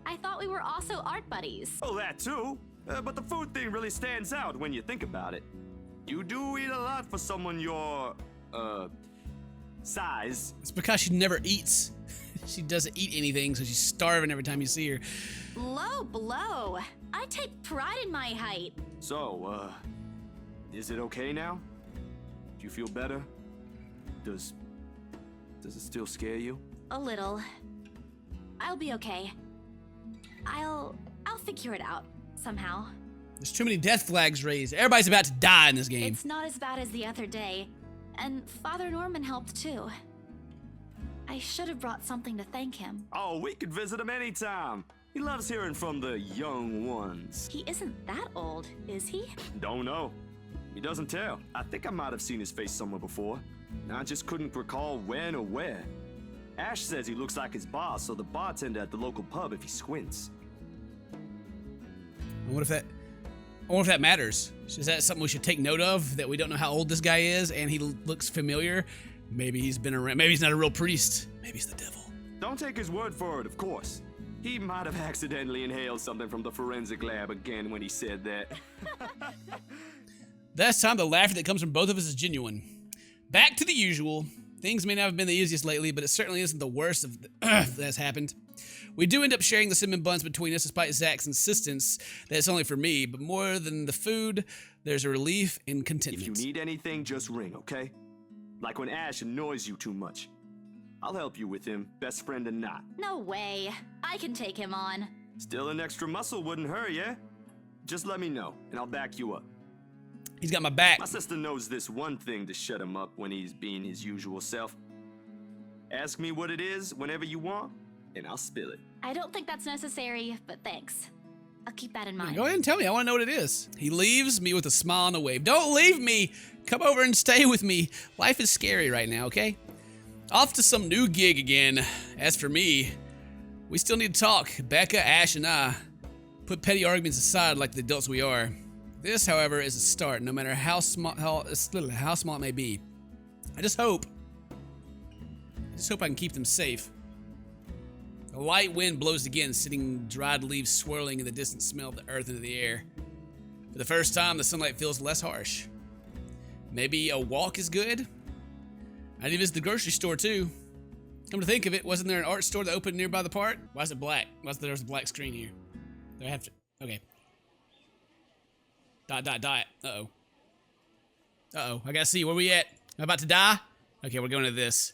Speaker 2: I thought we were also art buddies.
Speaker 6: Oh, that too. But the food thing really stands out when you think about it. You do eat a lot for someone your, size.
Speaker 1: It's because she never eats. She doesn't eat anything, so she's starving every time you see her.
Speaker 2: Low blow. I take pride in my height.
Speaker 6: So, is it okay now? Do you feel better? Does it still scare you?
Speaker 2: A little. I'll be okay. I'll figure it out somehow.
Speaker 1: There's too many death flags raised. Everybody's about to die in this game.
Speaker 2: It's not as bad as the other day. And Father Norman helped too. I should have brought something to thank him.
Speaker 6: Oh, we could visit him anytime. He loves hearing from the young ones.
Speaker 2: He isn't that old, is he?
Speaker 6: Don't know. He doesn't tell. I think I might have seen his face somewhere before. I just couldn't recall when or where. Ash says he looks like his boss, so the bartender at the local pub if he squints.
Speaker 1: I wonder if that matters. Is that something we should take note of? That we don't know how old this guy is and he looks familiar? Maybe he's been around. Maybe he's not a real priest. Maybe he's the devil.
Speaker 6: Don't take his word for it, of course. He might have accidentally inhaled something from the forensic lab again when he said that.
Speaker 1: This time, the laughter that comes from both of us is genuine. Back to the usual. Things may not have been the easiest lately, but it certainly isn't the worst of that's happened. We do end up sharing the cinnamon buns between us, despite Zach's insistence that it's only for me. But more than the food, there's a relief and contentment.
Speaker 6: If you need anything, just ring, okay? Like when Ash annoys you too much. I'll help you with him, best friend or not.
Speaker 2: No way. I can take him on.
Speaker 6: Still an extra muscle wouldn't hurt, yeah? Just let me know, and I'll back you up.
Speaker 1: He's got my back.
Speaker 6: My sister knows this one thing to shut him up when he's being his usual self. Ask me what it is whenever you want, and I'll spill it.
Speaker 2: I don't think that's necessary, but thanks. I'll keep that in mind.
Speaker 1: Go ahead and tell me. I want to know what it is. He leaves me with a smile and a wave. Don't leave me. Come over and stay with me. Life is scary right now, okay? Off to some new gig again. As for me, we still need to talk. Becca, Ash, and I. Put petty arguments aside like the adults we are. This, however, is a start, no matter how small it may be. I just hope I can keep them safe. A light wind blows again, sending dried leaves swirling in the distant smell of the earth into the air. For the first time, the sunlight feels less harsh. Maybe a walk is good? I need to visit the grocery store, too. Come to think of it, wasn't there an art store that opened nearby the park? Why is it black? Why is there a black screen here? Do I have to? Okay. Dot. Uh-oh. I gotta see. Where we at? Am I about to die? Okay, we're going to this.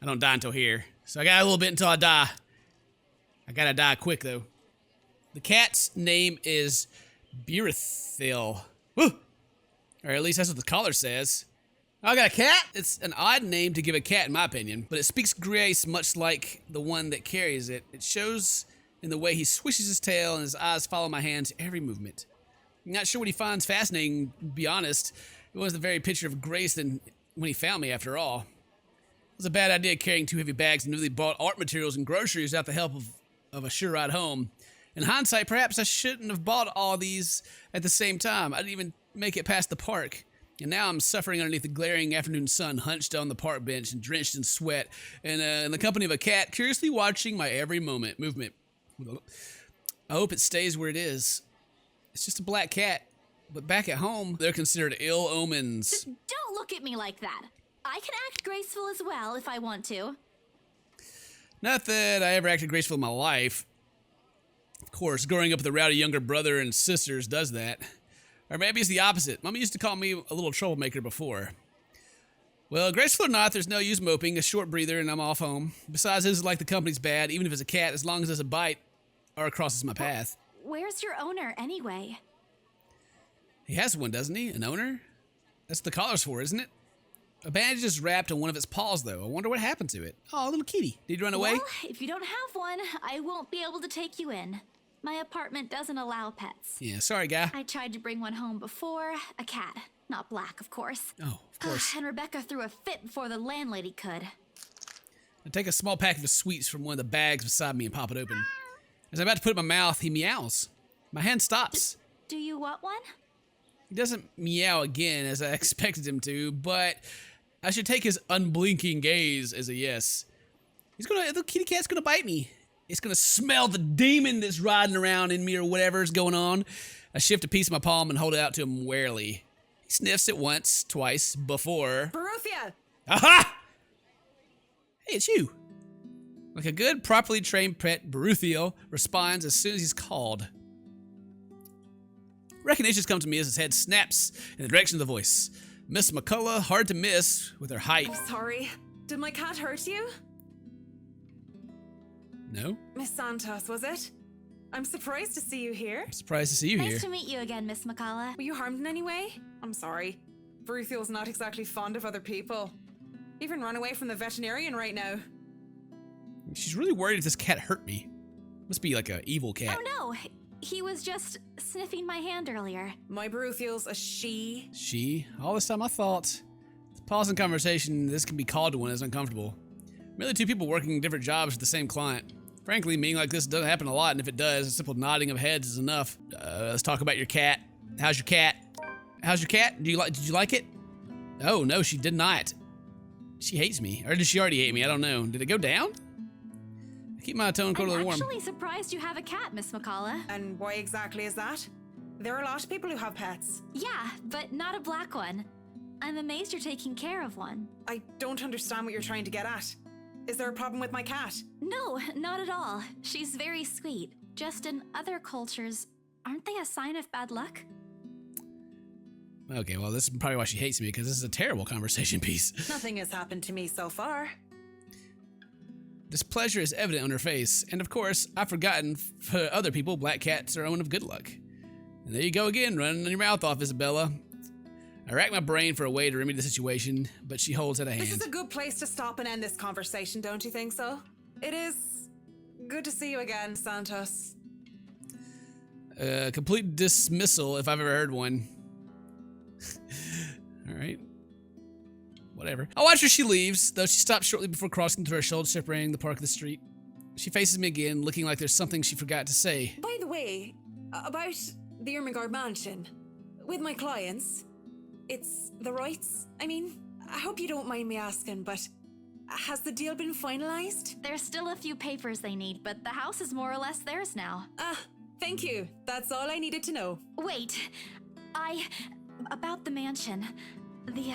Speaker 1: I don't die until here. So I got a little bit until I die. I gotta die quick, though. The cat's name is Berethil. Woo! Or at least that's what the collar says. I got a cat? It's an odd name to give a cat, in my opinion, but it speaks grace much like the one that carries it. It shows in the way he swishes his tail and his eyes follow my hand's every movement. I'm not sure what he finds fascinating, to be honest. It was the very picture of grace than when he found me, after all. It was a bad idea carrying 2 heavy bags of newly bought art materials and groceries without the help of a sure ride home. In hindsight, perhaps I shouldn't have bought all these at the same time. I didn't even make it past the park. And now I'm suffering underneath the glaring afternoon sun, hunched on the park bench and drenched in sweat, and in the company of a cat, curiously watching my every movement. I hope it stays where it is. It's just a black cat, but back at home, they're considered ill omens.
Speaker 2: Don't look at me like that. I can act graceful as well if I want to.
Speaker 1: Not that I ever acted graceful in my life. Of course, growing up with a rowdy younger brother and sisters does that. Or maybe it's the opposite. Mama used to call me a little troublemaker before. Well, graceful or not, there's no use moping. A short breather and I'm off home. Besides, this is like the company's bad, even if it's a cat, as long as there's a bite or crosses my path.
Speaker 2: Where's your owner, anyway?
Speaker 1: He has one, doesn't he? An owner? That's what the collar's for, isn't it? A bandage is wrapped on one of its paws, though. I wonder what happened to it. Oh, a little kitty. Did he run away?
Speaker 2: Well, if you don't have one, I won't be able to take you in. My apartment doesn't allow pets.
Speaker 1: Yeah, sorry, guy.
Speaker 2: I tried to bring one home before. A cat. Not black, of course.
Speaker 1: Oh, of course.
Speaker 2: And Rebecca threw a fit before the landlady could.
Speaker 1: I take a small packet of sweets from one of the bags beside me and pop it open. As I'm about to put it in my mouth, he meows. My hand stops.
Speaker 2: Do you want one?
Speaker 1: He doesn't meow again as I expected him to, but I should take his unblinking gaze as a yes. The kitty cat's gonna bite me. It's gonna smell the demon that's riding around in me or whatever's going on. I shift a piece of my palm and hold it out to him warily. He sniffs it once, twice, before...
Speaker 7: Baruthia!
Speaker 1: Aha! Hey, it's you. Like a good, properly trained pet, Beruthiel responds as soon as he's called. Recognition's come to me as his head snaps in the direction of the voice. Miss McCullough, hard to miss with her height.
Speaker 7: I'm sorry. Did my cat hurt you?
Speaker 1: No?
Speaker 7: Miss Santos, was it? I'm surprised to see you here.
Speaker 1: I'm surprised to see you here.
Speaker 2: Nice to meet you again, Miss McCullough.
Speaker 7: Were you harmed in any way? I'm sorry. Beruthiel's not exactly fond of other people. Even run away from the veterinarian right now.
Speaker 1: She's really worried if this cat hurt me. Must be like an evil cat.
Speaker 2: Oh no, he was just sniffing my hand earlier.
Speaker 7: My Beruthiel's a she.
Speaker 1: She? All this time I thought. Pause in conversation, this can be called to one as uncomfortable. Merely 2 people working different jobs for the same client. Frankly, meeting like this doesn't happen a lot, and if it does, a simple nodding of heads is enough. Let's talk about your cat. How's your cat? How's your cat? Did you like it? Oh, no, she did not. She hates me. Or did she already hate me? I don't know. Did it go down? I keep my tone totally warm.
Speaker 2: I'm actually surprised you have a cat, Miss McCullough.
Speaker 7: And why exactly is that? There are a lot of people who have pets.
Speaker 2: Yeah, but not a black one. I'm amazed you're taking care of one.
Speaker 7: I don't understand what you're trying to get at. Is there a problem with my cat?
Speaker 2: No, not at all. She's very sweet. Just in other cultures, aren't they a sign of bad luck?
Speaker 1: Okay, well, this is probably why she hates me, because this is a terrible conversation piece.
Speaker 7: Nothing has happened to me so far.
Speaker 1: Displeasure is evident on her face, and of course, I've forgotten for other people, black cats are omen of good luck. And there you go again, running your mouth off, Isabella. I rack my brain for a way to remedy the situation, but she holds out a hand.
Speaker 7: This is a good place to stop and end this conversation, don't you think so? It is good to see you again, Santos.
Speaker 1: Complete dismissal if I've ever heard one. All right. Whatever. I watch her she leaves, though she stops shortly before crossing the threshold, separating the park of the street. She faces me again, looking like there's something she forgot to say.
Speaker 10: By the way, about the Ermengarde Mansion, with my clients, it's the rights. I mean, I hope you don't mind me asking, but has the deal been finalized?
Speaker 2: There's still a few papers they need, but the house is more or less theirs now.
Speaker 10: Thank you. That's all I needed to know.
Speaker 2: Wait, about the mansion. The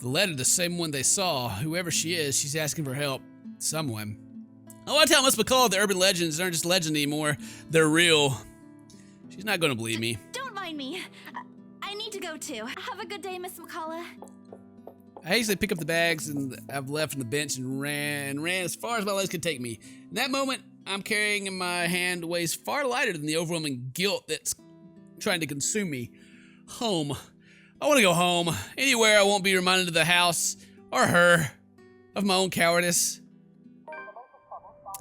Speaker 1: letter, the same one they saw. Whoever she is, she's asking for help. Someone. I want to tell Miss McCall the urban legends aren't just legend anymore. They're real. She's not going to believe me.
Speaker 2: Don't mind me. I need to go too. Have a good day, Miss McCullough.
Speaker 1: I hastily pick up the bags and I've left on the bench and ran as far as my legs could take me. In that moment, I'm carrying in my hand weighs far lighter than the overwhelming guilt that's trying to consume me. Home. I want to go home. Anywhere I won't be reminded of the house or her, of my own cowardice.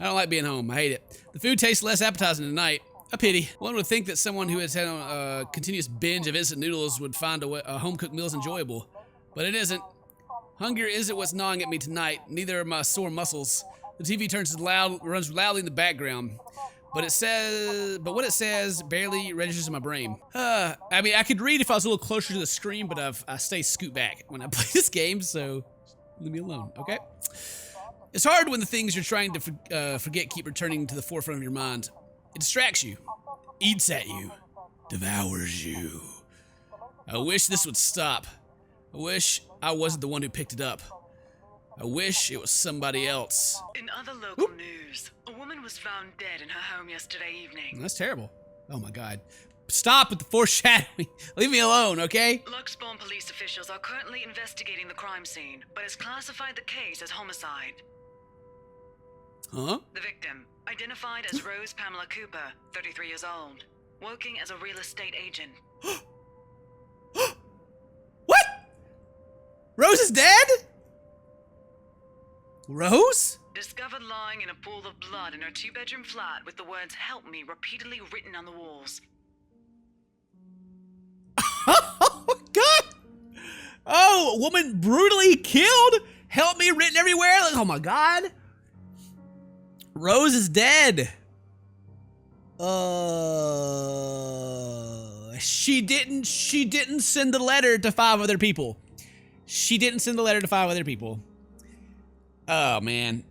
Speaker 1: I don't like being home. I hate it. The food tastes less appetizing tonight. A pity. One would think that someone who has had a continuous binge of instant noodles would find a home-cooked meal is but it isn't. Hunger isn't what's gnawing at me tonight. Neither are my sore muscles. The TV runs loudly in the background. But what it says barely registers in my brain. I mean, I could read if I was a little closer to the screen, but I stay scoot back when I play this game, so leave me alone, okay? It's hard when the things you're trying to forget keep returning to the forefront of your mind. It distracts you, eats at you, devours you. I wish this would stop. I wish I wasn't the one who picked it up. I wish it was somebody else.
Speaker 11: In other local news, a woman was found dead in her home yesterday evening.
Speaker 1: That's terrible. Oh my God. Stop with the foreshadowing. Leave me alone, okay?
Speaker 11: Luxbourne police officials are currently investigating the crime scene, but has classified the case as homicide.
Speaker 1: Huh?
Speaker 11: The victim, identified as Rose Pamela Cooper, 33 years old, working as a real estate agent.
Speaker 1: What? Rose is dead? Rose?
Speaker 11: Discovered lying in a pool of blood in her two-bedroom flat with the words "Help me" repeatedly written on the walls.
Speaker 1: Oh my God! Oh, a woman brutally killed? Help me written everywhere? Like, oh my God. Rose is dead. She didn't send the letter to 5 other people. She didn't send the letter to 5 other people. Oh, man.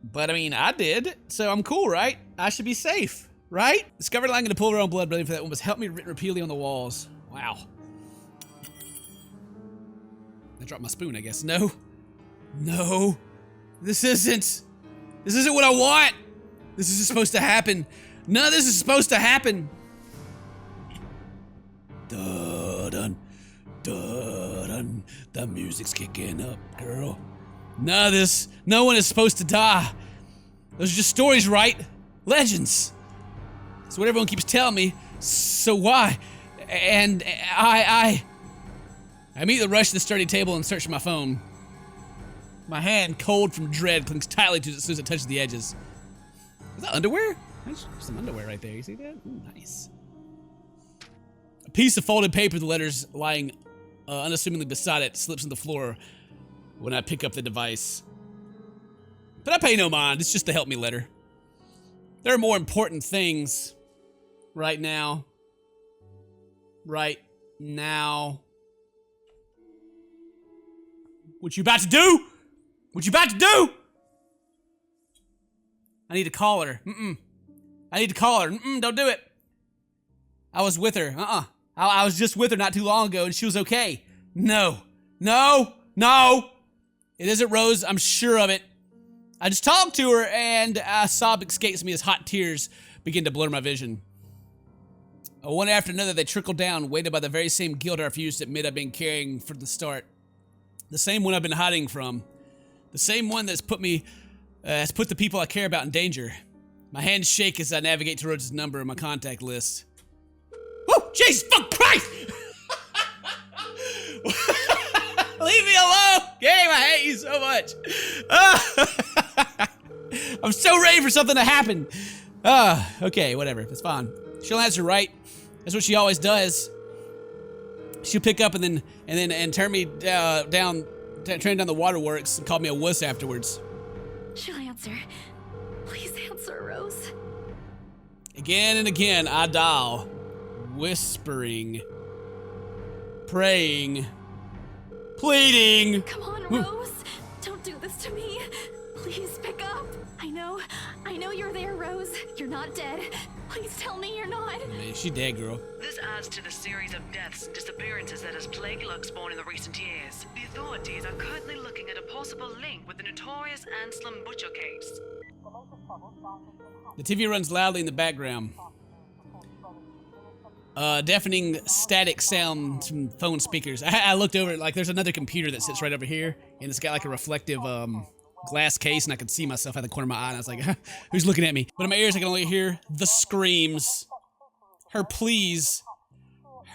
Speaker 1: But, I mean, I did, so I'm cool, right? I should be safe, right? Discovered lying in a pool of her own blood, ready for that one was "Help me" written repeatedly on the walls. Wow. I dropped my spoon, I guess. No. No. This isn't what I want. This isn't supposed to happen. None of this is supposed to happen. Dun-dun. Dun-dun. The music's kicking up, girl. None of this. No one is supposed to die. Those are just stories, right? Legends. That's what everyone keeps telling me. So why? And I immediately rush to the study table and search my phone. My hand, cold from dread, clings tightly to it as soon as it touches the edges. Is that underwear? There's some underwear right there. You see that? Ooh, nice. A piece of folded paper, the letters lying unassumingly beside it, slips on the floor when I pick up the device. But I pay no mind. It's just the help me letter. There are more important things right now. Right now. What you about to do? What you about to do? I need to call her. I need to call her. Don't do it. I was with her. I was just with her not too long ago and she was okay. No. No. No. It isn't Rose. I'm sure of it. I just talked to her and a sob escapes me as hot tears begin to blur my vision. One after another, they trickle down, weighted by the very same guilt I refused to admit I've been carrying from the start. The same one I've been hiding from. The same one that's put the people I care about in danger. My hands shake as I navigate to Rose's number in my contact list. Woo! Jesus fuck Christ! Leave me alone! Game, I hate you so much. I'm so ready for something to happen. Okay, whatever. It's fine. She'll answer right. That's what she always does. She'll pick up and turn me down the waterworks and call me a wuss afterwards.
Speaker 2: She'll answer. Please answer, Rose.
Speaker 1: Again and again, I dial, whispering, praying, pleading.
Speaker 2: Come on, Rose. Don't do this to me. Please pick up. I know you're there, Rose. You're not dead. Please tell me you're not.
Speaker 1: Man, she dead, girl.
Speaker 11: This adds to the series of deaths and disappearances that has plagued Luxborn in the recent years. The authorities are currently looking at a possible link with the notorious Anselm Butcher case.
Speaker 1: The TV runs loudly in the background. Deafening static sound from phone speakers. I looked over, like, there's another computer that sits right over here, and it's got like a reflective glass case, and I could see myself out the corner of my eye, and I was like, who's looking at me? But in my ears, I can only hear the screams, her pleas,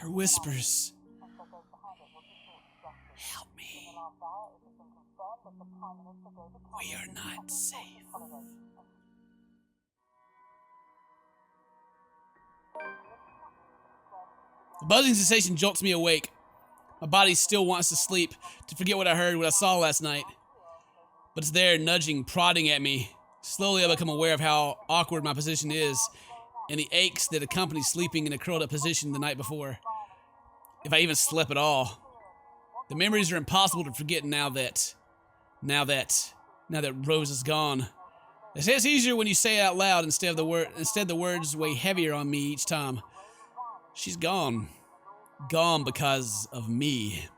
Speaker 1: her whispers. Help me. We are not safe. The buzzing sensation jolts me awake. My body still wants to sleep, to forget what I heard, what I saw last night. But it's there, nudging, prodding at me. Slowly I become aware of how awkward my position is, and the aches that accompany sleeping in a curled up position the night before. If I even slept at all. The memories are impossible to forget now that Rose is gone. They say it's easier when you say it out loud instead the words weigh heavier on me each time. She's gone. Gone because of me.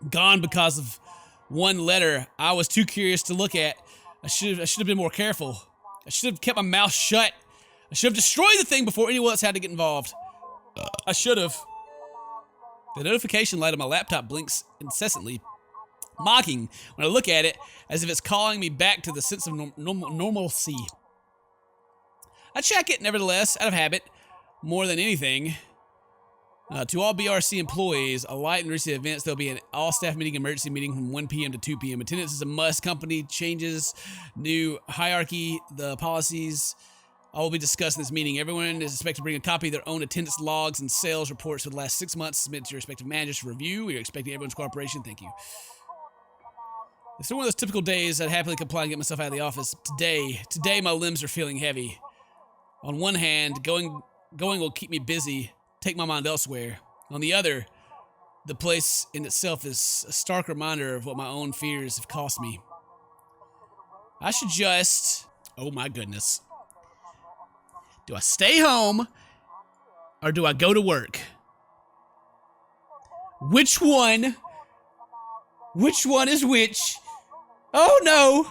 Speaker 1: Gone because of one letter I was too curious to look at. I should have been more careful. I should have kept my mouth shut. I should have destroyed the thing before anyone else had to get involved. I should have. The notification light on my laptop blinks incessantly, mocking when I look at it as if it's calling me back to the sense of normalcy. I check it, nevertheless, out of habit, more than anything. To all BRC employees, a light in recent events, there'll be an all-staff meeting, emergency meeting from 1 p.m. to 2 p.m. Attendance is a must. Company changes, new hierarchy, the policies all will be discussed in this meeting. Everyone is expected to bring a copy of their own attendance logs and sales reports for the last 6 months. Submit to your respective managers for review. We are expecting everyone's cooperation. Thank you. It's one of those typical days I'd happily comply and get myself out of the office. Today my limbs are feeling heavy. On one hand, going will keep me busy, take my mind elsewhere. On the other, the place in itself is a stark reminder of what my own fears have cost me. I should just... Oh my goodness. Do I stay home or do I go to work? Which one? Which one is which? Oh no!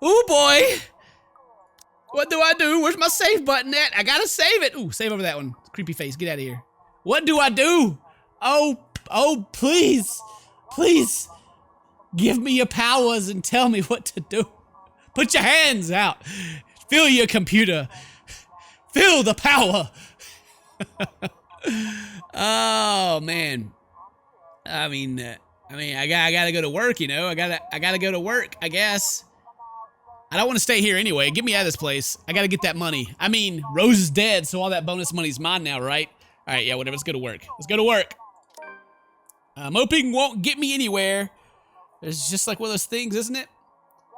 Speaker 1: Oh boy! What do I do? Where's my save button at? I gotta save it. Ooh, save over that one. Creepy face, get out of here. What do I do? Oh, please. Please. Give me your powers and tell me what to do. Put your hands out. Feel your computer. Feel the power. Oh, man. I mean, I gotta go to work, you know? I gotta go to work, I guess. I don't want to stay here anyway. Get me out of this place. I gotta get that money. I mean, Rose is dead, so all that bonus money's mine now, right? All right, yeah, whatever. Let's go to work. Let's go to work. Moping won't get me anywhere. It's just like one of those things, isn't it?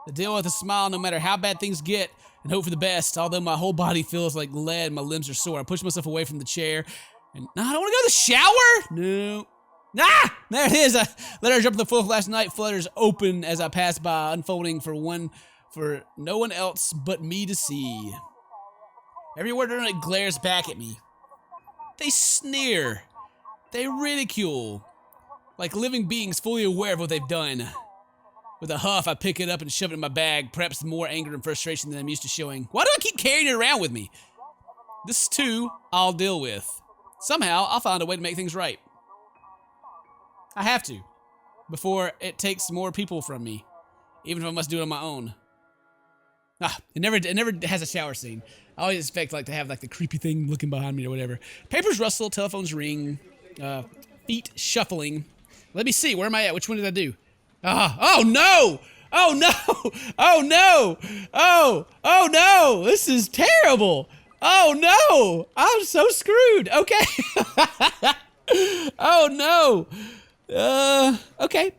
Speaker 1: To deal with a smile no matter how bad things get and hope for the best. Although my whole body feels like lead, my limbs are sore. I push myself away from the chair. And no, I don't want to go to the shower. No. Ah! There it is. I let her jump on the floor last night. Flutters open as I pass by, unfolding for no one else but me to see. Every word on it glares back at me. They sneer. They ridicule. Like living beings fully aware of what they've done. With a huff, I pick it up and shove it in my bag, perhaps more anger and frustration than I'm used to showing. Why do I keep carrying it around with me? This too, I'll deal with. Somehow, I'll find a way to make things right. I have to. Before it takes more people from me. Even if I must do it on my own. It never has a shower scene. I always expect like to have like the creepy thing looking behind me or whatever. Papers rustle, telephones ring, feet shuffling. Let me see, where am I at? Which one did I do? Oh no! Oh no! Oh no! Oh no! This is terrible! Oh no! I'm so screwed. Okay. Oh no. Okay.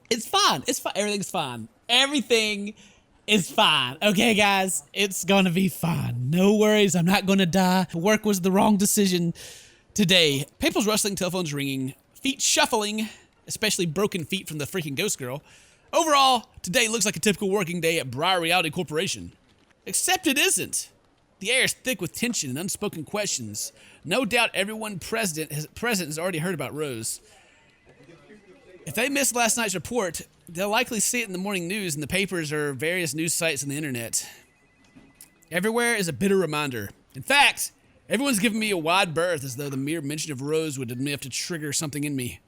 Speaker 1: It's fine. It's fine. Everything's fine. Everything is fine. Okay, guys? It's gonna be fine. No worries. I'm not gonna die. Work was the wrong decision today. People's rustling, telephones ringing, feet shuffling, especially broken feet from the freaking ghost girl. Overall, today looks like a typical working day at Briar Reality Corporation. Except it isn't. The air is thick with tension and unspoken questions. No doubt everyone present has already heard about Rose. If they missed last night's report, they'll likely see it in the morning news in the papers or various news sites on the internet. Everywhere is a bitter reminder. In fact, everyone's giving me a wide berth as though the mere mention of Rose would enough to trigger something in me.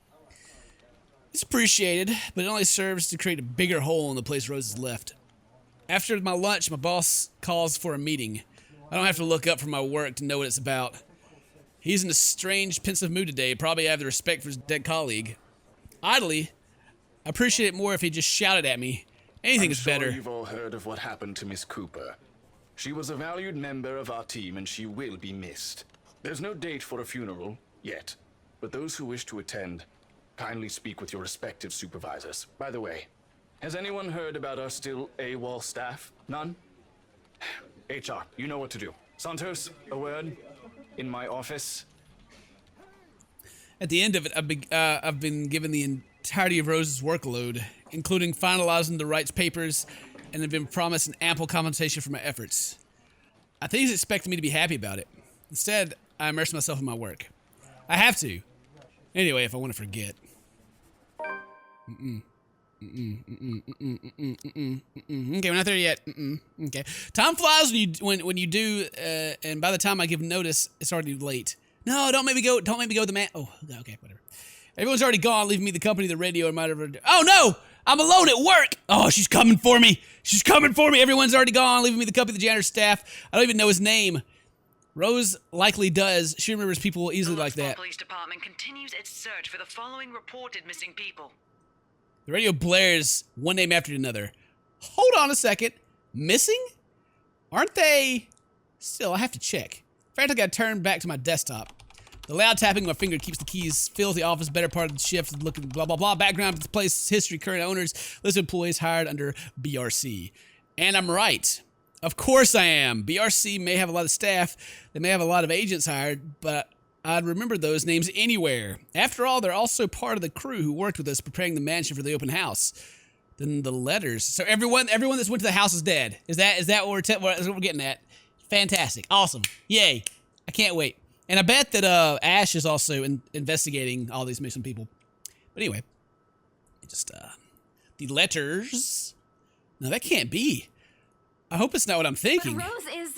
Speaker 1: It's appreciated, but it only serves to create a bigger hole in the place Rose has left. After my lunch, my boss calls for a meeting. I don't have to look up from my work to know what it's about. He's in a strange, pensive mood today, probably out of the respect for his dead colleague. Idly, I appreciate it more if he just shouted at me. Anything is better.
Speaker 12: I'm sure you've all heard of what happened to Miss Cooper. She was a valued member of our team and she will be missed. There's no date for a funeral, yet. But those who wish to attend, kindly speak with your respective supervisors. By the way, has anyone heard about our still AWOL staff? None? HR, you know what to do. Santos, a word? In my office?
Speaker 1: At the end of it, I've been given the entirety of Rose's workload, including finalizing the rights papers, and have been promised an ample compensation for my efforts. I think he's expecting me to be happy about it. Instead, I immerse myself in my work. I have to. Anyway, if I want to forget. Okay, we're not there yet. Okay. Time flies when you do, and by the time I give notice, it's already late. No, don't make me go. Don't make me go. The man. Oh, okay, whatever. Everyone's already gone, leaving me the company, the radio, and might have. Oh no, I'm alone at work. Oh, she's coming for me. She's coming for me. Everyone's already gone, leaving me the company, the janitor staff. I don't even know his name. Rose likely does. She remembers people easily like that.
Speaker 11: The police department continues its search for the following reported missing people.
Speaker 1: The radio blares one name after another. Hold on a second. Missing? Aren't they? Still, I have to check. Frantically, I turn back to my desktop. The loud tapping of my finger keeps the keys, fills the office, better part of the shift, looking blah, blah, blah. Background of the place, history, current owners, list of employees hired under BRC. And I'm right. Of course I am. BRC may have a lot of staff. They may have a lot of agents hired, but I'd remember those names anywhere. After all, they're also part of the crew who worked with us preparing the mansion for the open house. Then the letters. So everyone that's went to the house is dead. Is that what we're getting at? Fantastic. Awesome. Yay. I can't wait. And I bet that Ash is also investigating all these missing people. But anyway, just the letters. No, that can't be. I hope it's not what I'm thinking.
Speaker 4: But Rose is.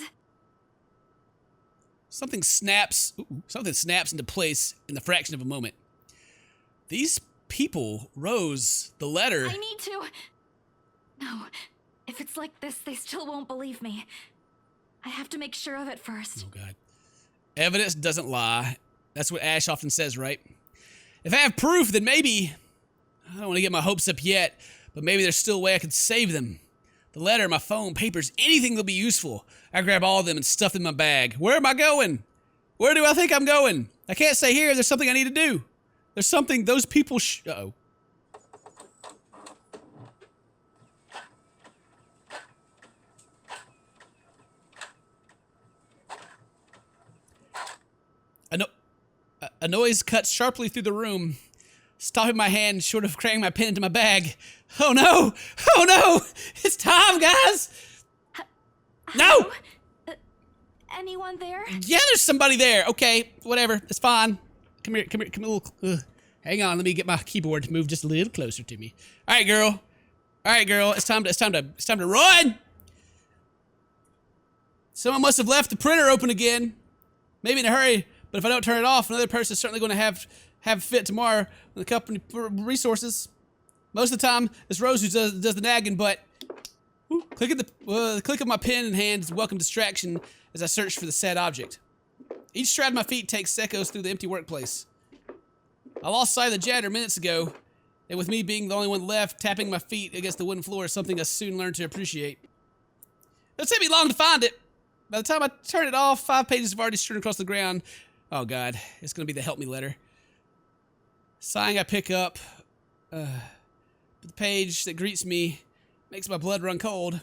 Speaker 1: Something snaps into place in the fraction of a moment. These people, Rose, the letter.
Speaker 4: I need to. No, if it's like this, they still won't believe me. I have to make sure of it first.
Speaker 1: Oh God. Evidence doesn't lie. That's what Ash often says, right? If I have proof, then maybe, I don't want to get my hopes up yet, but maybe there's still a way I could save them. The letter, my phone, papers, anything that'll be useful. I grab all of them and stuff them in my bag. Where am I going? Where do I think I'm going? I can't stay here. There's something I need to do. There's something those people uh-oh. A noise cuts sharply through the room, stopping my hand short of cramming my pen into my bag. Oh no! Oh no! It's time, guys! No!
Speaker 4: Anyone there?
Speaker 1: Yeah, there's somebody there. Okay, whatever. It's fine. Come here. Come a little. Hang on. Let me get my keyboard to move just a little closer to me. All right, girl. All right, girl. It's time to run. Someone must have left the printer open again. Maybe in a hurry. But if I don't turn it off, another person's certainly going to have fit tomorrow with the company resources. Most of the time, it's Rose who does the nagging, but click of my pen in hand is a welcome distraction as I search for the said object. Each stride of my feet takes echoes through the empty workplace. I lost sight of the janitor minutes ago, and with me being the only one left, tapping my feet against the wooden floor is something I soon learned to appreciate. It'll take me long to find it. By the time I turn it off, 5 pages have already strewn across the ground. Oh God, it's gonna be the help me letter. Sighing, I pick up the page that greets me, makes my blood run cold.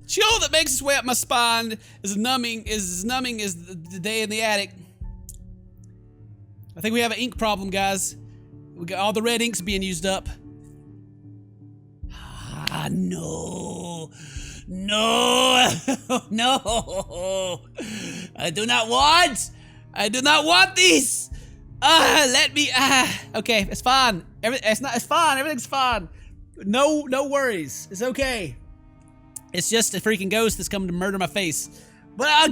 Speaker 1: The chill that makes its way up my spine is as numbing as the day in the attic. I think we have an ink problem, guys. We got all the red ink's being used up. Ah, no. No. No. I do not want these. Let me, okay, it's fine. It's fine, everything's fine. No worries, it's okay. It's just a freaking ghost that's coming to murder my face. But I've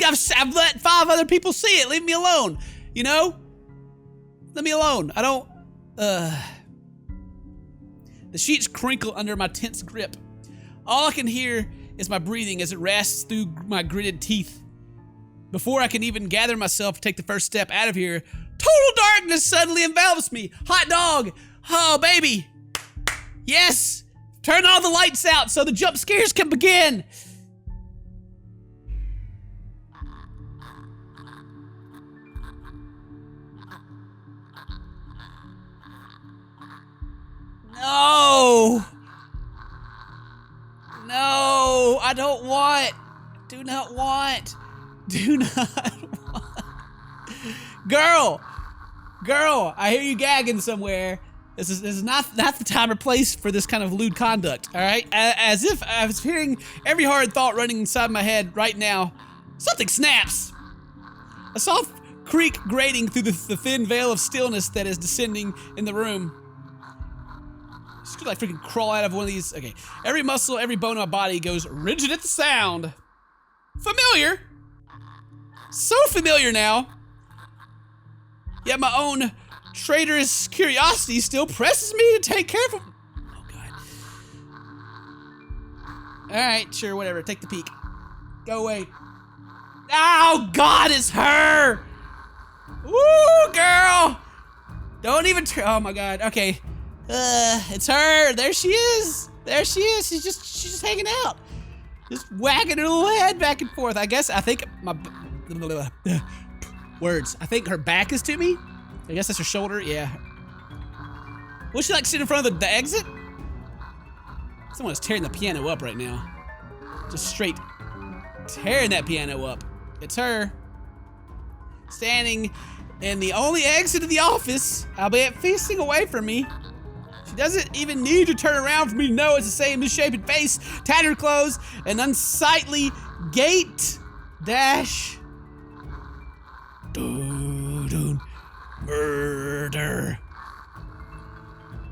Speaker 1: let 5 other people see it, leave me alone, you know? Let me alone, I don't, The sheets crinkle under my tense grip. All I can hear is my breathing as it rasps through my gritted teeth. Before I can even gather myself to take the first step out of here, total darkness suddenly envelops me. Hot dog. Oh, baby. Yes. Turn all the lights out so the jump scares can begin. No. No, I don't want. Do not want. Do not want. Girl, I hear you gagging somewhere. This is not the time or place for this kind of lewd conduct, all right? As if I was hearing every hard thought running inside my head right now. Something snaps. A soft creak grating through the thin veil of stillness that is descending in the room. Just could like freaking crawl out of one of these. Okay, every muscle, every bone in my body goes rigid at the sound. Familiar. So familiar now. Yet my own traitorous curiosity still presses me to take care of him. Oh God. All right, sure, whatever. Take the peek. Go away. Oh God, it's her. Woo, girl. Don't even. Oh my God. Okay. It's her. There she is. There she is. She's just hanging out. Just wagging her little head back and forth. I think my words. I think her back is to me. I guess that's her shoulder. Yeah. Will she like sit in front of the exit? Someone is tearing the piano up right now. Just straight tearing that piano up. It's her. Standing in the only exit of the office, albeit facing away from me. She doesn't even need to turn around for me to know it's the same misshapen face, tattered clothes, and unsightly gait. Dash. Murder.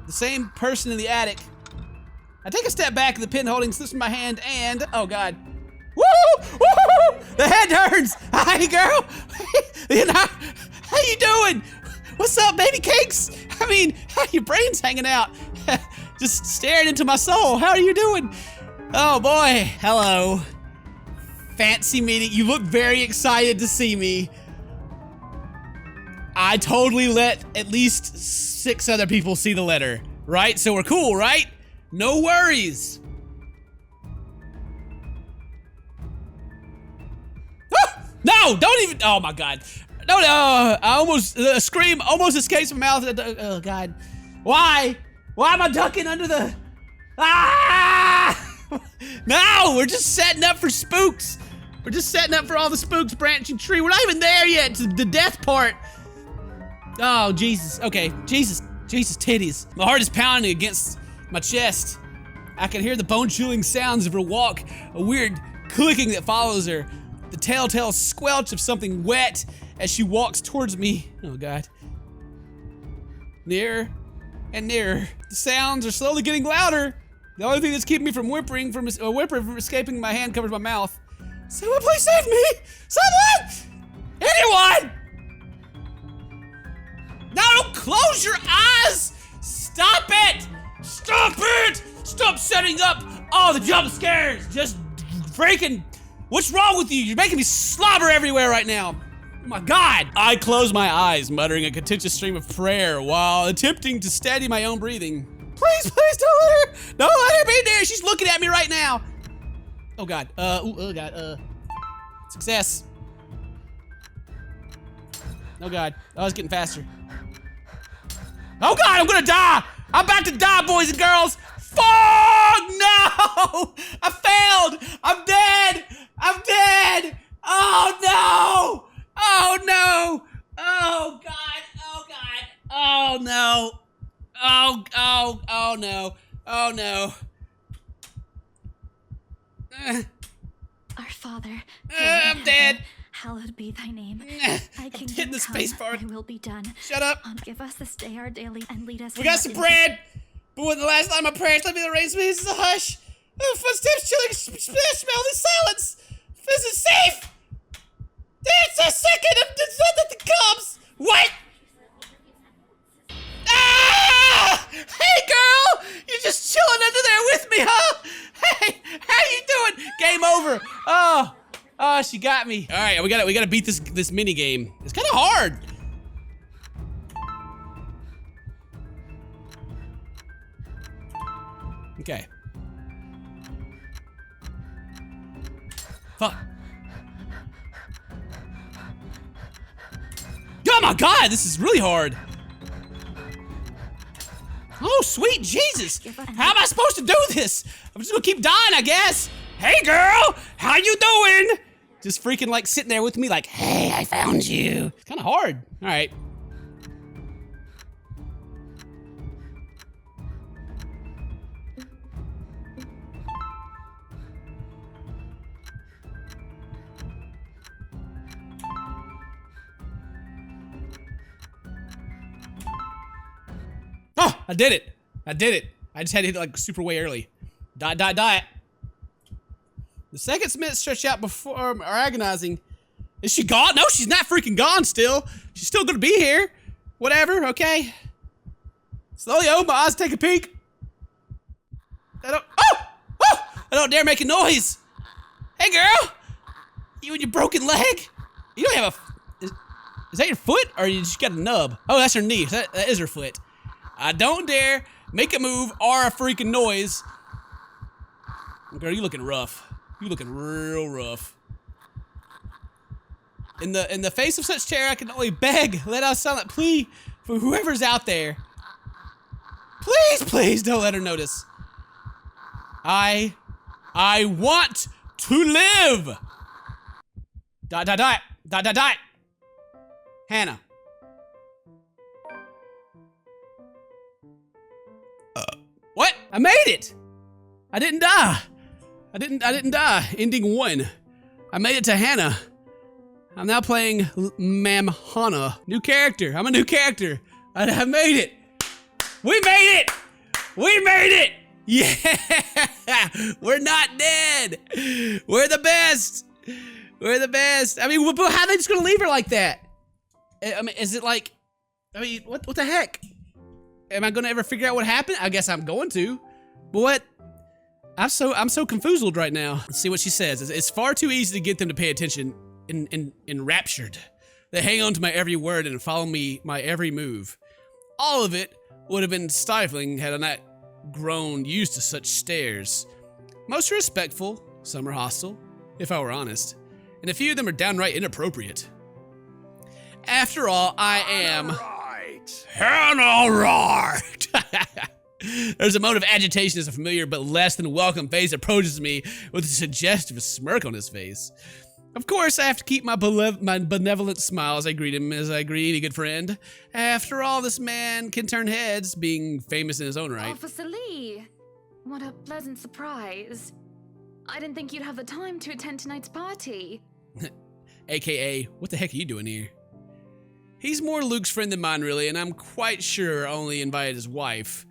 Speaker 1: The same person in the attic. I take a step back, the pin holding slips in my hand, and oh God. Woo! Woo! The head turns. Hi, girl. How you doing? What's up, baby cakes? I mean, how your brain's hanging out. Just staring into my soul. How are you doing? Oh boy, hello. Fancy meeting. You look very excited to see me. I totally let at least 6 other people see the letter, right? So we're cool, right? No worries. Ah! No, don't even, oh my God. No, I almost, a scream almost escapes my mouth. Oh God. Why? Why am I ducking under the, No, we're just setting up for spooks. We're just setting up for all the spooks, branching tree. We're not even there yet to the death part. Oh, Jesus. Okay, Jesus titties. My heart is pounding against my chest. I can hear the bone-chilling sounds of her walk, a weird clicking that follows her, the telltale squelch of something wet as she walks towards me. Oh God. Nearer and nearer. The sounds are slowly getting louder. The only thing that's keeping me from whimpering from escaping my hand covers my mouth. Someone please save me! Someone! Anyone! No, don't close your eyes! Stop it! Stop it! Stop setting up all the jump scares! Just freaking... What's wrong with you? You're making me slobber everywhere right now. Oh my God. I close my eyes, muttering a contentious stream of prayer while attempting to steady my own breathing. Please don't let her be there. She's looking at me right now. Oh God. Oh God. Success. Oh God. Oh, it's getting faster. Oh God, I'm gonna die! I'm about to die, boys and girls! Fuck! No! I failed! I'm dead! I'm dead! Oh no! Oh no! Oh God! Oh God! Oh no! Oh no! Oh no!
Speaker 2: Our Father,
Speaker 1: I'm dead.
Speaker 2: Hallowed be thy name. Thy kingdom
Speaker 1: hitting the space bar.
Speaker 2: thy will be done.
Speaker 1: Shut up.
Speaker 2: Give us this day our daily and lead us.
Speaker 1: We got some bread. But when the last time my prayers let me the raise me, this is a hush. Oh, footsteps chilling, smell the silence. This is safe. There's a second of the comes. What? Ah! Hey, girl! You're just chilling under there with me, huh? Hey, how you doing? Game over. Oh, she got me. All right, we gotta beat this mini game. It's kind of hard. Okay. Fuck. Oh my God, this is really hard. Oh, sweet Jesus. How am I supposed to do this? I'm just gonna keep dying, I guess. Hey, girl, how you doing? Just freaking like sitting there with me like, hey, I found you. It's kind of hard. All right. Oh, I did it. I did it. I just had to hit it like super way early. Die. The seconds minutes stretch out before are agonizing. Is she gone? No, she's not freaking gone still. She's still gonna be here. Whatever, okay. Slowly open my eyes, take a peek. I don't dare make a noise. Hey girl, you and your broken leg. You don't have a, is that your foot or you just got a nub? Oh, that's her knee, that is her foot. I don't dare make a move or a freaking noise. Girl, you looking rough. You looking real rough. In the face of such terror, I can only beg, let out a silent plea for whoever's out there. Please don't let her notice. I want to live. Die. Hana. What? I made it. I didn't die. I didn't die. Ending 1. I made it to Hana. I'm now playing Ma'am Hana. New character. I'm a new character. I made it. We made it. We made it. Yeah. We're not dead. We're the best. We're the best. I mean, but how are they just gonna leave her like that? I mean, is it like, I mean, what the heck? Am I gonna ever figure out what happened? I guess I'm going to. But what? I'm so confused right now. Let's see what she says. It's far too easy to get them to pay attention. Enraptured. They hang on to my every word and follow my every move. All of it would have been stifling had I not grown used to such stares. Most are respectful, some are hostile, if I were honest, and a few of them are downright inappropriate. After all, I am... Hana right! There's a moan of agitation as a familiar but less than welcome face approaches me with a suggestive smirk on his face. Of course, I have to keep my benevolent smile as I greet him, as I greet any good friend. After all, this man can turn heads, being famous in his own right.
Speaker 8: Officer Lee, what a pleasant surprise. I didn't think you'd have the time to attend tonight's party.
Speaker 1: AKA, what the heck are you doing here? He's more Luke's friend than mine, really, and I'm quite sure only invited his wife.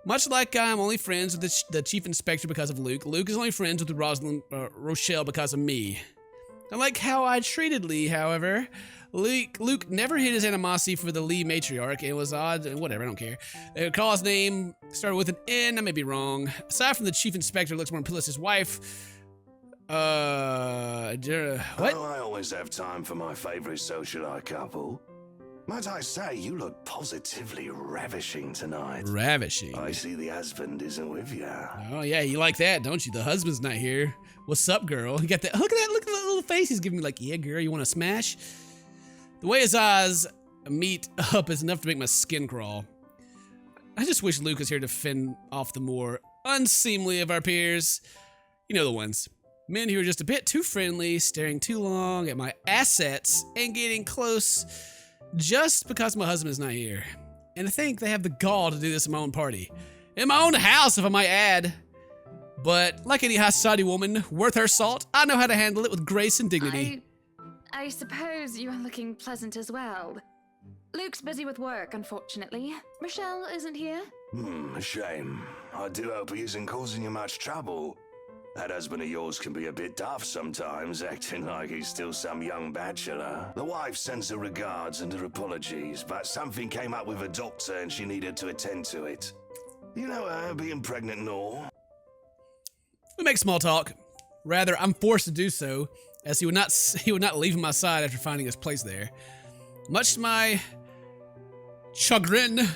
Speaker 1: Much like I'm only friends with the chief inspector because of Luke, Luke is only friends with Rochelle because of me. Unlike how I treated Lee, however, Luke never hid his animosity for the Lee matriarch. It was odd, whatever, I don't care. They call his name, started with an N, I may be wrong. Aside from the chief inspector looks more plus his wife. What?
Speaker 5: Oh, I always have time for my favorite socialite couple. Might I say, you look positively ravishing tonight.
Speaker 1: Ravishing.
Speaker 5: I see the husband isn't with you.
Speaker 1: Oh yeah, you like that, don't you? The husband's not here. What's up, girl? You got that? Look at that little face he's giving me. Like, yeah, girl, you want to smash? The way his eyes meet up is enough to make my skin crawl. I just wish Luke was here to fend off the more unseemly of our peers. You know the ones. Men who are just a bit too friendly, staring too long at my assets, and getting close just because my husband is not here. And to think they have the gall to do this in my own party. In my own house, if I might add. But like any high society woman worth her salt, I know how to handle it with grace and dignity.
Speaker 8: I suppose you are looking pleasant as well. Luke's busy with work, unfortunately. Rochelle isn't here.
Speaker 5: A shame. I do hope he isn't causing you much trouble. That husband of yours can be a bit daft sometimes, acting like he's still some young bachelor. The wife sends her regards and her apologies, but something came up with a doctor and she needed to attend to it. You know her, being pregnant and all.
Speaker 1: We make small talk. Rather, I'm forced to do so, as he would not leave my side after finding his place there. Much to my chagrin.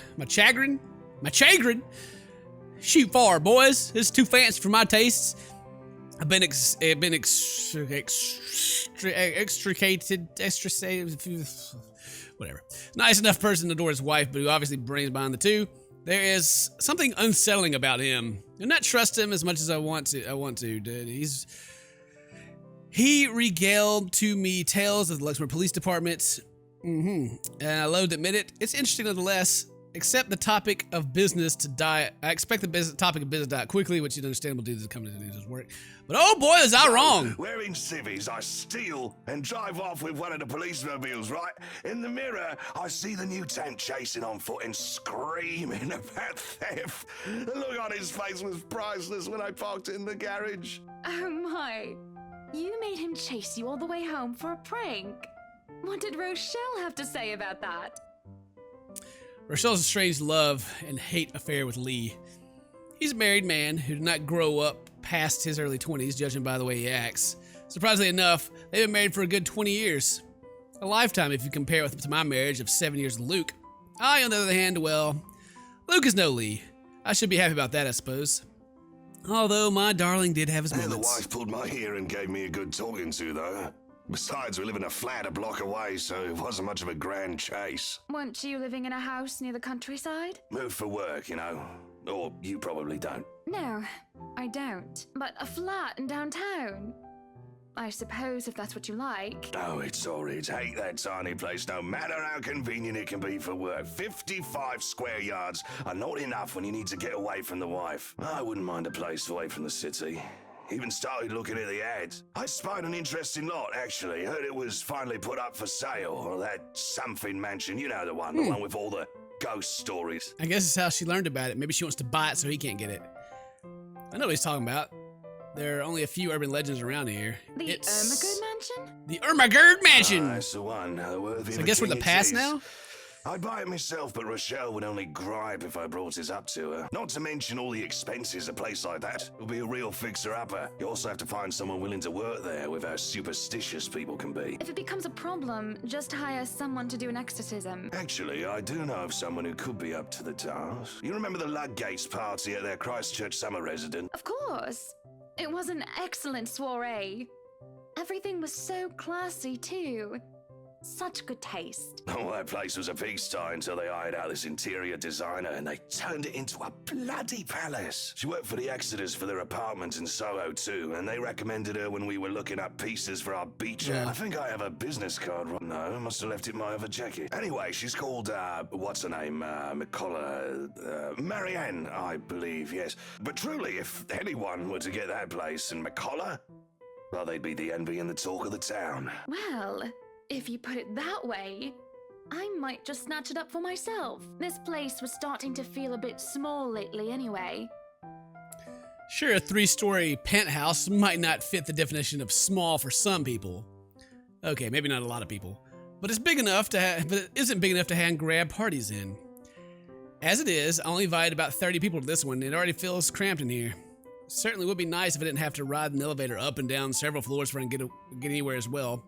Speaker 1: Shoot far, boys. This is too fancy for my tastes. I've been extricated, whatever. Nice enough person to adore his wife, but who obviously brings behind the two. There is something unsettling about him. I do not trust him as much as I want to. Dude. He regaled to me tales of the Luxembourg Police Department. And I loathe to admit it. It's interesting nonetheless. Except the topic of business to die. I expect the topic of business to die quickly, which is understandable due to the company that does work. But oh boy, is I wrong.
Speaker 5: Wearing civvies, I steal and drive off with one of the police mobiles, right? In the mirror, I see the new tank chasing on foot and screaming about theft. The look on his face was priceless when I parked it in the garage.
Speaker 8: Oh my. You made him chase you all the way home for a prank. What did Rochelle have to say about that?
Speaker 1: Rochelle's a strange love and hate affair with Lee. He's a married man who did not grow up past his early 20s, judging by the way he acts. Surprisingly enough, they've been married for a good 20 years. A lifetime if you compare it to my marriage of 7 years with Luke. I, on the other hand, well, Luke is no Lee. I should be happy about that, I suppose. Although my darling did have his moments.
Speaker 5: The wife pulled my ear and gave me a good talking to, though. Besides, we live in a flat a block away, so it wasn't much of a grand chase.
Speaker 8: Weren't you living in a house near the countryside?
Speaker 5: Moved for work, you know. Or you probably don't.
Speaker 8: No, I don't. But a flat in downtown. I suppose if that's what you like.
Speaker 5: Oh, it's horrid. Hate that tiny place, no matter how convenient it can be for work. 55 square yards are not enough when you need to get away from the wife. I wouldn't mind a place away from the city. Even started looking at the ads. I spied an interesting lot, actually. Heard it was finally put up for sale. Or that something mansion, you know the one with all the ghost stories.
Speaker 1: I guess it's how she learned about it. Maybe she wants to buy it so he can't get it. I know what he's talking about. There are only a few urban legends around here.
Speaker 8: The Ermengarde Mansion?
Speaker 1: The Ermengarde Mansion!
Speaker 5: That's the one.
Speaker 1: So I guess we're in the past now?
Speaker 5: I'd buy it myself, but Rochelle would only gripe if I brought it up to her. Not to mention all the expenses a place like that. It'll be a real fixer-upper. You also have to find someone willing to work there with how superstitious people can be.
Speaker 8: If it becomes a problem, just hire someone to do an exorcism.
Speaker 5: Actually, I do know of someone who could be up to the task. You remember the Ludgates party at their Christchurch summer residence?
Speaker 8: Of course. It was an excellent soiree. Everything was so classy, too. Such good taste.
Speaker 5: Oh, that place was a pigsty until they hired out this interior designer and they turned it into a bloody palace. She worked for the Exodus for their apartment in Soho too, and they recommended her when we were looking up pieces for our beach.
Speaker 1: Yeah.
Speaker 5: I think I have a business card. No, I must have left it in my other jacket. Anyway, she's called, what's her name? Marianne, I believe, yes. But truly, if anyone were to get that place in McCullough, well, they'd be the envy and the talk of the town.
Speaker 8: Well, if you put it that way, I might just snatch it up for myself. This place was starting to feel a bit small lately anyway.
Speaker 1: Sure, a 3-story penthouse might not fit the definition of small for some people. Okay, maybe not a lot of people. But it's big enough but it isn't big enough to hand grab parties in. As it is, I only invited about 30 people to this one, and it already feels cramped in here. Certainly would be nice if I didn't have to ride an elevator up and down several floors before I can get anywhere as well.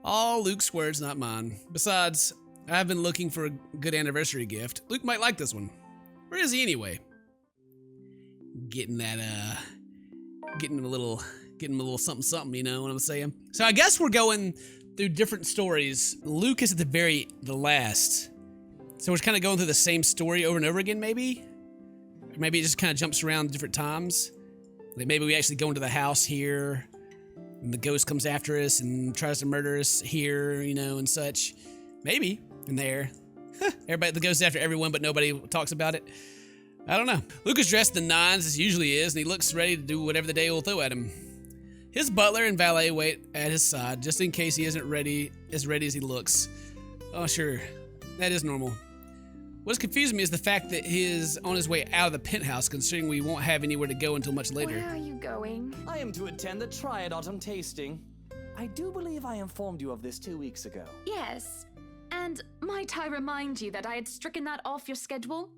Speaker 1: All Luke's words, not mine. Besides, I've been looking for a good anniversary gift. Luke might like this one. Where is he anyway? Getting him a little something, you know what I'm saying? So I guess we're going through different stories. Luke is at the last. So we're kind of going through the same story over and over again, maybe? Or maybe it just kind of jumps around different times. Like maybe we actually go into the house here, and the ghost comes after us and tries to murder us here, you know, and such. Maybe in there. The ghost is after everyone, but nobody talks about it. I don't know. Luke is dressed in the nines as he usually is, and he looks ready to do whatever the day will throw at him. His butler and valet wait at his side, just in case he isn't as ready as he looks. Oh, sure. That is normal. What's confusing me is the fact that he is on his way out of the penthouse, considering we won't have anywhere to go until much later.
Speaker 8: Where are you going?
Speaker 9: I am to attend the Triad Autumn Tasting. I do believe I informed you of this 2 weeks ago.
Speaker 8: Yes. And might I remind you that I had stricken that off your schedule?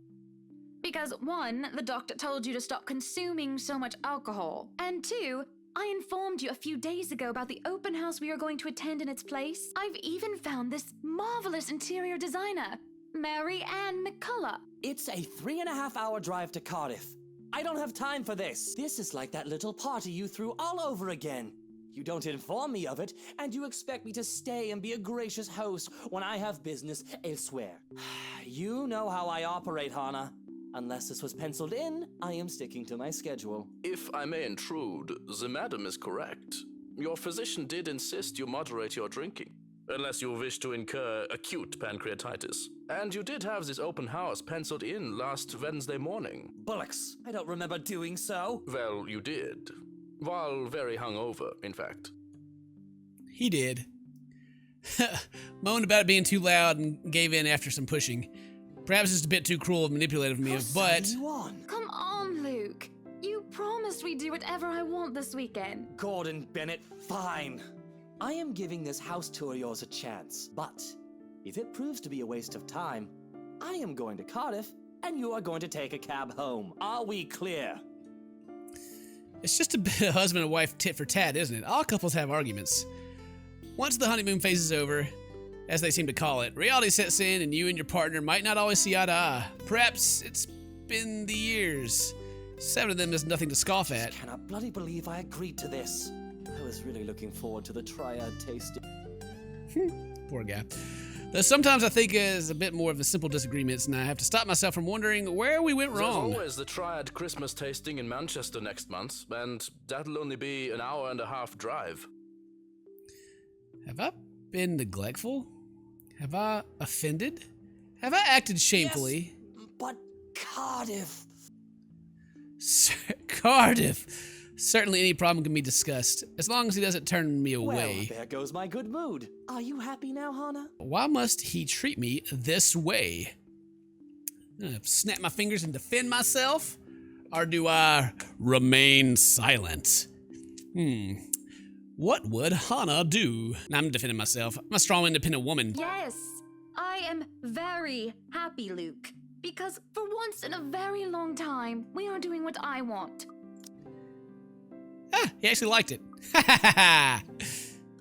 Speaker 8: Because 1, the doctor told you to stop consuming so much alcohol. And 2, I informed you a few days ago about the open house we are going to attend in its place. I've even found this marvelous interior designer, Mary Ann McCullough.
Speaker 9: It's a 3.5-hour drive to Cardiff. I don't have time for this. This is like that little party you threw all over again. You don't inform me of it, and you expect me to stay and be a gracious host when I have business elsewhere. You know how I operate, Hana. Unless this was penciled in, I am sticking to my schedule.
Speaker 13: If I may intrude, the madam is correct. Your physician did insist you moderate your drinking, unless you wish to incur acute pancreatitis. And you did have this open house penciled in last Wednesday morning.
Speaker 9: Bullocks, I don't remember doing so.
Speaker 13: Well, you did. While very hungover, in fact.
Speaker 1: He did. Moaned about it being too loud and gave in after some pushing. Perhaps it's a bit too cruel and manipulative of me, but...
Speaker 8: Come on, Luke. You promised we'd do whatever I want this weekend.
Speaker 9: Gordon Bennett, fine. I am giving this house tour of yours a chance, but if it proves to be a waste of time, I am going to Cardiff, and you are going to take a cab home. Are we clear?
Speaker 1: It's just a bit of husband and wife tit for tat, isn't it? All couples have arguments. Once the honeymoon phase is over, as they seem to call it, reality sets in and you and your partner might not always see eye to eye. Perhaps it's been the years. 7 of them is nothing to scoff at.
Speaker 9: I cannot bloody believe I agreed to this. I was really looking forward to the Triad tasting.
Speaker 1: Poor guy. Though sometimes I think it's a bit more of a simple disagreements, and I have to stop myself from wondering where we went wrong.
Speaker 13: There's always the Triad Christmas tasting in Manchester next month, and that'll only be an hour-and-a-half drive.
Speaker 1: Have I been neglectful? Have I offended? Have I acted shamefully?
Speaker 9: Yes, but Cardiff.
Speaker 1: Cardiff. Certainly any problem can be discussed, as long as he doesn't turn me away.
Speaker 9: Well, there goes my good mood. Are you happy now, Hana?
Speaker 1: Why must he treat me this way? Snap my fingers and defend myself? Or do I remain silent? What would Hana do? I'm defending myself. I'm a strong, independent woman.
Speaker 8: Yes, I am very happy, Luke. Because for once in a very long time, we are doing what I want.
Speaker 1: He actually liked it.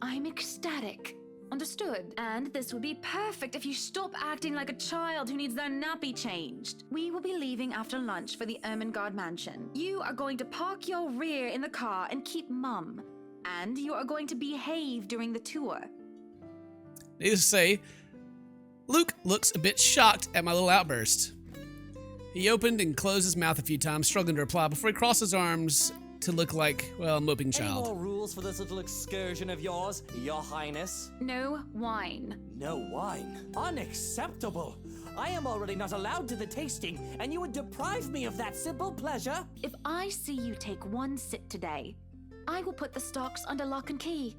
Speaker 8: I'm ecstatic. Understood. And this would be perfect if you stop acting like a child who needs their nappy changed. We will be leaving after lunch for the Ermengarde Mansion. You are going to park your rear in the car and keep mum. And you are going to behave during the tour.
Speaker 1: Needless to say, Luke looks a bit shocked at my little outburst. He opened and closed his mouth a few times, struggling to reply before he crossed his arms to look like, well, a moping child.
Speaker 9: Any more rules for this little excursion of yours, Your Highness?
Speaker 8: No wine.
Speaker 9: No wine? Unacceptable! I am already not allowed to the tasting, and you would deprive me of that simple pleasure?
Speaker 8: If I see you take one sip today, I will put the stocks under lock and key.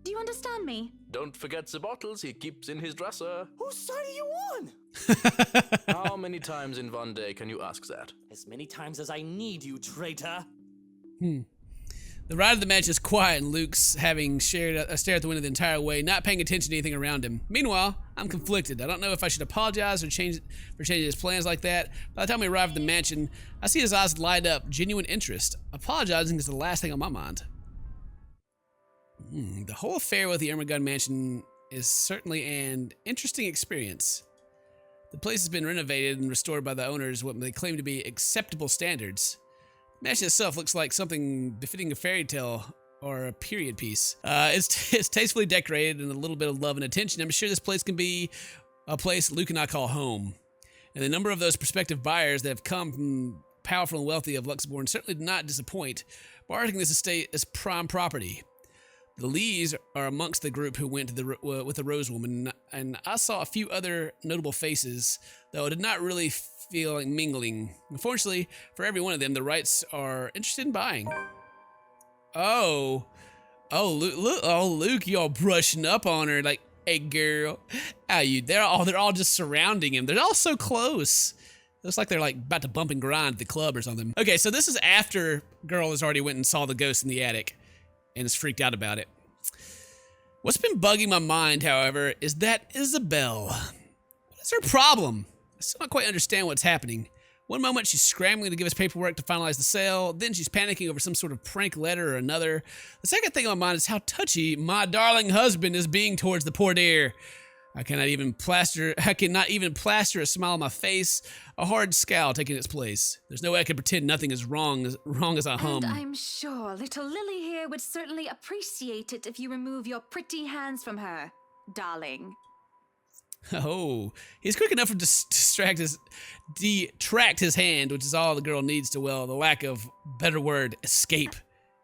Speaker 8: Do you understand me?
Speaker 13: Don't forget the bottles he keeps in his dresser.
Speaker 9: Whose side are you on?
Speaker 13: How many times in one day can you ask that?
Speaker 9: As many times as I need you, traitor.
Speaker 1: The ride of the match is quiet, and Luke's having stared out the window the entire way, not paying attention to anything around him. Meanwhile, I'm conflicted. I don't know if I should apologize or changing his plans like that. By the time we arrive at the mansion, I see his eyes light up, genuine interest. Apologizing is the last thing on my mind. The whole affair with the Ermengarde Mansion is certainly an interesting experience. The place has been renovated and restored by the owners what they claim to be acceptable standards. The mansion itself looks like something befitting a fairy tale or a period piece. It's tastefully decorated and a little bit of love and attention. I'm sure this place can be a place Luke and I call home. And the number of those prospective buyers that have come from powerful and wealthy of Luxembourg certainly did not disappoint, marking this estate as prime property. The Lees are amongst the group who went to with the Rose Woman, and I saw a few other notable faces, though I did not really feel like mingling. Unfortunately, for every one of them, the Wrights are interested in buying. Luke, you all brushing up on her like, hey girl, how you? They're all just surrounding him. They're all so close. Looks like they're like about to bump and grind at the club or something. Okay, so this is after girl has already went and saw the ghost in the attic and is freaked out about it. What's been bugging my mind, however, is that Isabelle. What is her problem? I still don't quite understand what's happening. One moment she's scrambling to give us paperwork to finalize the sale, then she's panicking over some sort of prank letter or another. The second thing on my mind is how touchy my darling husband is being towards the poor dear. I cannot even plaster a smile on my face, a hard scowl taking its place. There's no way I can pretend nothing is wrong as I hum.
Speaker 8: And I'm sure little Lily here would certainly appreciate it if you remove your pretty hands from her, darling.
Speaker 1: Oh, he's quick enough to detract his hand, which is all the girl needs to, well, the lack of better word, escape.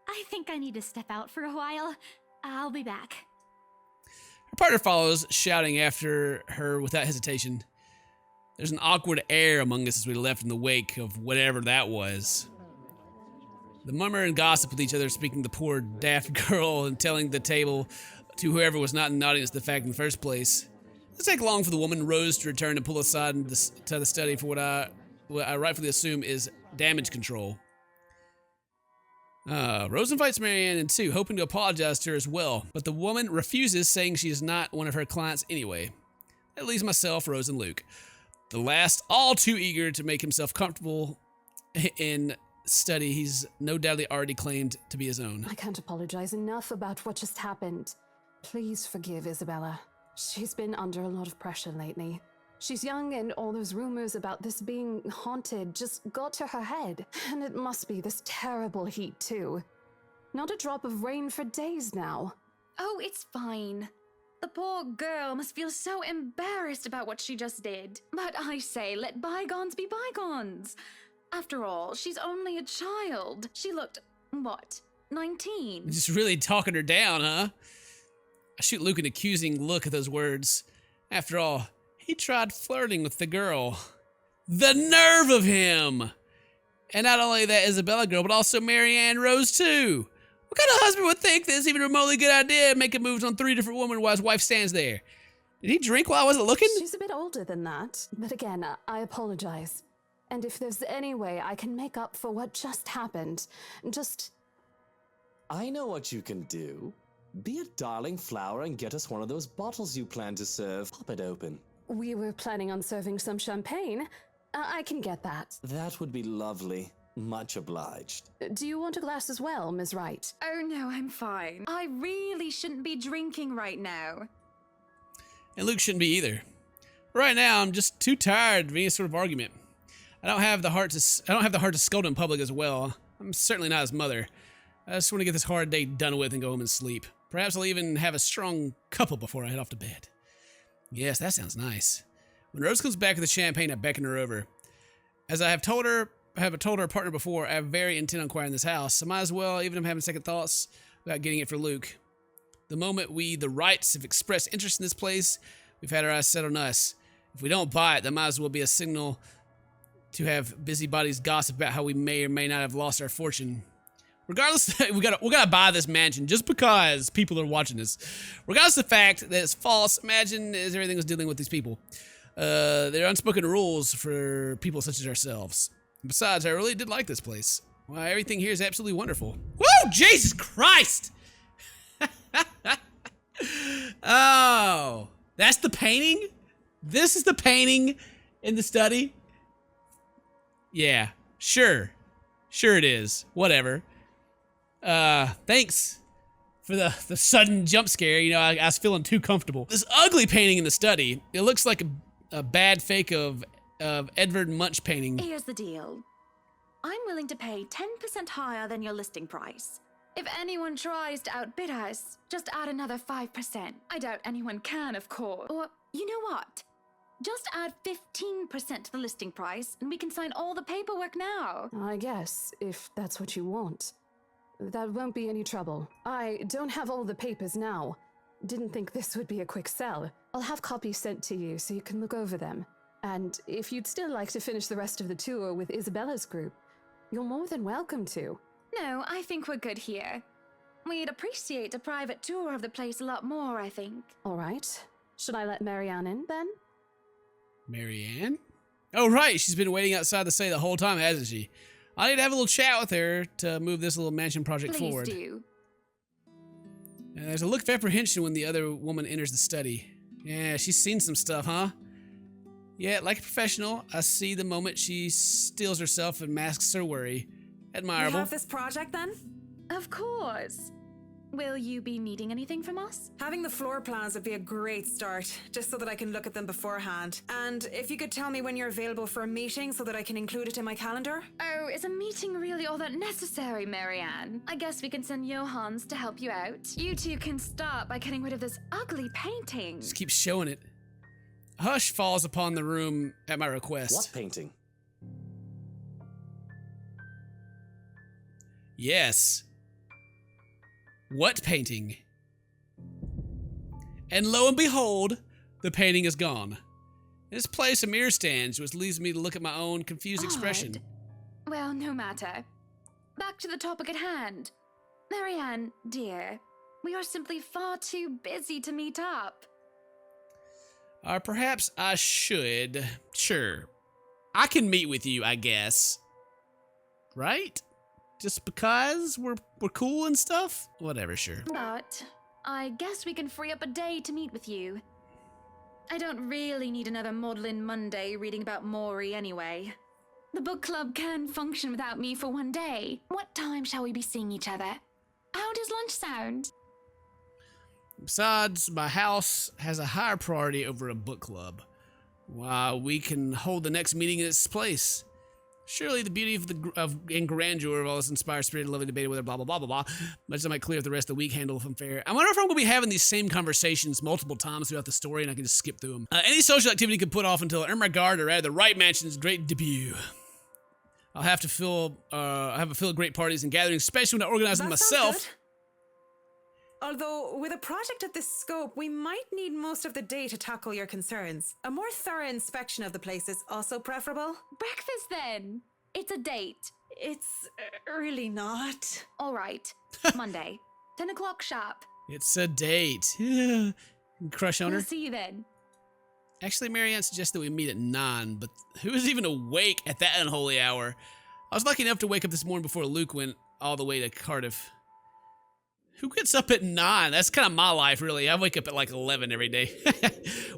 Speaker 2: I think I need to step out for a while. I'll be back.
Speaker 1: Her partner follows, shouting after her without hesitation. There's an awkward air among us as we left in the wake of whatever that was. The murmur and gossip with each other, speaking the poor daft girl and telling the table to whoever was not in the audience the fact in the first place. It doesn't take long for the woman Rose to return and pull aside to the study for what I rightfully assume is damage control. Rose invites Marianne and Sue, hoping to apologize to her as well, but the woman refuses, saying she is not one of her clients anyway. That leaves myself, Rose, and Luke. The last, all too eager to make himself comfortable in study he's no doubt already claimed to be his own.
Speaker 7: I can't apologize enough about what just happened. Please forgive Isabella. She's been under a lot of pressure lately. She's young, and all those rumors about this being haunted just got to her head. And it must be this terrible heat, too. Not a drop of rain for days now.
Speaker 8: Oh, it's fine. The poor girl must feel so embarrassed about what she just did. But I say, let bygones be bygones. After all, she's only a child. She looked, what, 19?
Speaker 1: Just really talking her down, huh? I shoot Luke an accusing look at those words. After all, he tried flirting with the girl. The nerve of him! And not only that Isabella girl, but also Marianne Rose too. What kind of husband would think this even remotely good idea, making moves on 3 different women while his wife stands there? Did he drink while I wasn't looking?
Speaker 7: She's a bit older than that. But again, I apologize. And if there's any way I can make up for what just happened, just...
Speaker 9: I know what you can do. Be a darling flower and get us one of those bottles you plan to serve. Pop it open.
Speaker 7: We were planning on serving some champagne. I can get that.
Speaker 9: That would be lovely. Much obliged.
Speaker 7: Do you want a glass as well, Ms. Wright?
Speaker 8: Oh no, I'm fine. I really shouldn't be drinking right now.
Speaker 1: And Luke shouldn't be either. Right now, I'm just too tired of any sort of argument. I don't have the heart to scold in public as well. I'm certainly not his mother. I just want to get this hard day done with and go home and sleep. Perhaps I'll even have a strong couple before I head off to bed. Yes, that sounds nice. When Rose comes back with the champagne, I beckon her over. As I have told her partner before, I am very intent on acquiring this house, so might as well, even if I'm having second thoughts about getting it for Luke. The moment we, the Wrights, have expressed interest in this place, we've had our eyes set on us. If we don't buy it, that might as well be a signal to have busybodies gossip about how we may or may not have lost our fortune. Regardless, we gotta buy this mansion just because people are watching us. Regardless of the fact that it's false, imagine as everything was dealing with these people. There are unspoken rules for people such as ourselves. Besides, I really did like this place. Why, everything here is absolutely wonderful. Woo! Jesus Christ! Oh, that's the painting? This is the painting in the study? Yeah, sure. Sure it is. Whatever. Thanks for the sudden jump scare. You know, I was feeling too comfortable. This ugly painting in the study, it looks like a bad fake of Edvard Munch painting.
Speaker 8: Here's the deal. I'm willing to pay 10% higher than your listing price. If anyone tries to outbid us, just add another 5%. I doubt anyone can, of course. Or, you know what? Just add 15% to the listing price, and we can sign all the paperwork now.
Speaker 7: I guess, if that's what you want. That won't be any trouble. I don't have all the papers now. Didn't think this would be a quick sell. I'll have copies sent to you so you can look over them. And if you'd still like to finish the rest of the tour with Isabella's group, you're more than welcome to.
Speaker 8: No, I think we're good here. We'd appreciate a private tour of the place a lot more, I think.
Speaker 7: All right. Should I let Marianne in, then?
Speaker 1: Marianne? Oh, right. She's been waiting outside the study the whole time, hasn't she? I need to have a little chat with her to move this little mansion project forward.
Speaker 8: Please do.
Speaker 1: There's a look of apprehension when the other woman enters the study. Yeah, she's seen some stuff, huh? Yeah, like a professional, I see the moment she steels herself and masks her worry. Admirable.
Speaker 10: We have this project, then?
Speaker 8: Of course. Will you be needing anything from us?
Speaker 10: Having the floor plans would be a great start, just so that I can look at them beforehand. And if you could tell me when you're available for a meeting so that I can include it in my calendar?
Speaker 8: Oh, is a meeting really all that necessary, Marianne? I guess we can send Johans to help you out. You two can start by getting rid of this ugly painting.
Speaker 1: Just keep showing it. A hush falls upon the room at my request.
Speaker 9: What painting?
Speaker 1: Yes. What painting? And lo and behold, the painting is gone. In its place, a mirror stands, which leads me to look at my own confused expression.
Speaker 8: Well, no matter. Back to the topic at hand. Marianne, dear, we are simply far too busy to meet up.
Speaker 1: Or perhaps I should. Sure. I can meet with you, I guess. Right? Just because we're cool and stuff? Whatever, sure.
Speaker 8: But I guess we can free up a day to meet with you. I don't really need another Maudlin Monday reading about Maury anyway. The book club can function without me for one day. What time shall we be seeing each other? How does lunch sound?
Speaker 1: Besides, my house has a higher priority over a book club. While we can hold the next meeting in its place. Surely the beauty and grandeur of all this inspired spirited, lovely debate, whether blah, blah, blah, blah, blah. Much as I might clear up the rest of the week handle if I'm fair. I wonder if I'm going to be having these same conversations multiple times throughout the story and I can just skip through them. Any social activity could put off until Ermengarde or the Right Mansion's great debut. I'll have to fill great parties and gatherings, especially when I organize them myself.
Speaker 10: Although, with a project of this scope, we might need most of the day to tackle your concerns. A more thorough inspection of the place is also preferable.
Speaker 8: Breakfast, then. It's a date.
Speaker 10: It's really not.
Speaker 8: All right. Monday, 10 o'clock sharp.
Speaker 1: It's a date. Yeah. Crush on her.
Speaker 8: We'll see you then.
Speaker 1: Actually, Marianne suggested we meet at 9, but who is even awake at that unholy hour? I was lucky enough to wake up this morning before Luke went all the way to Cardiff. Who gets up at 9? That's kind of my life, really. I wake up at like 11 every day.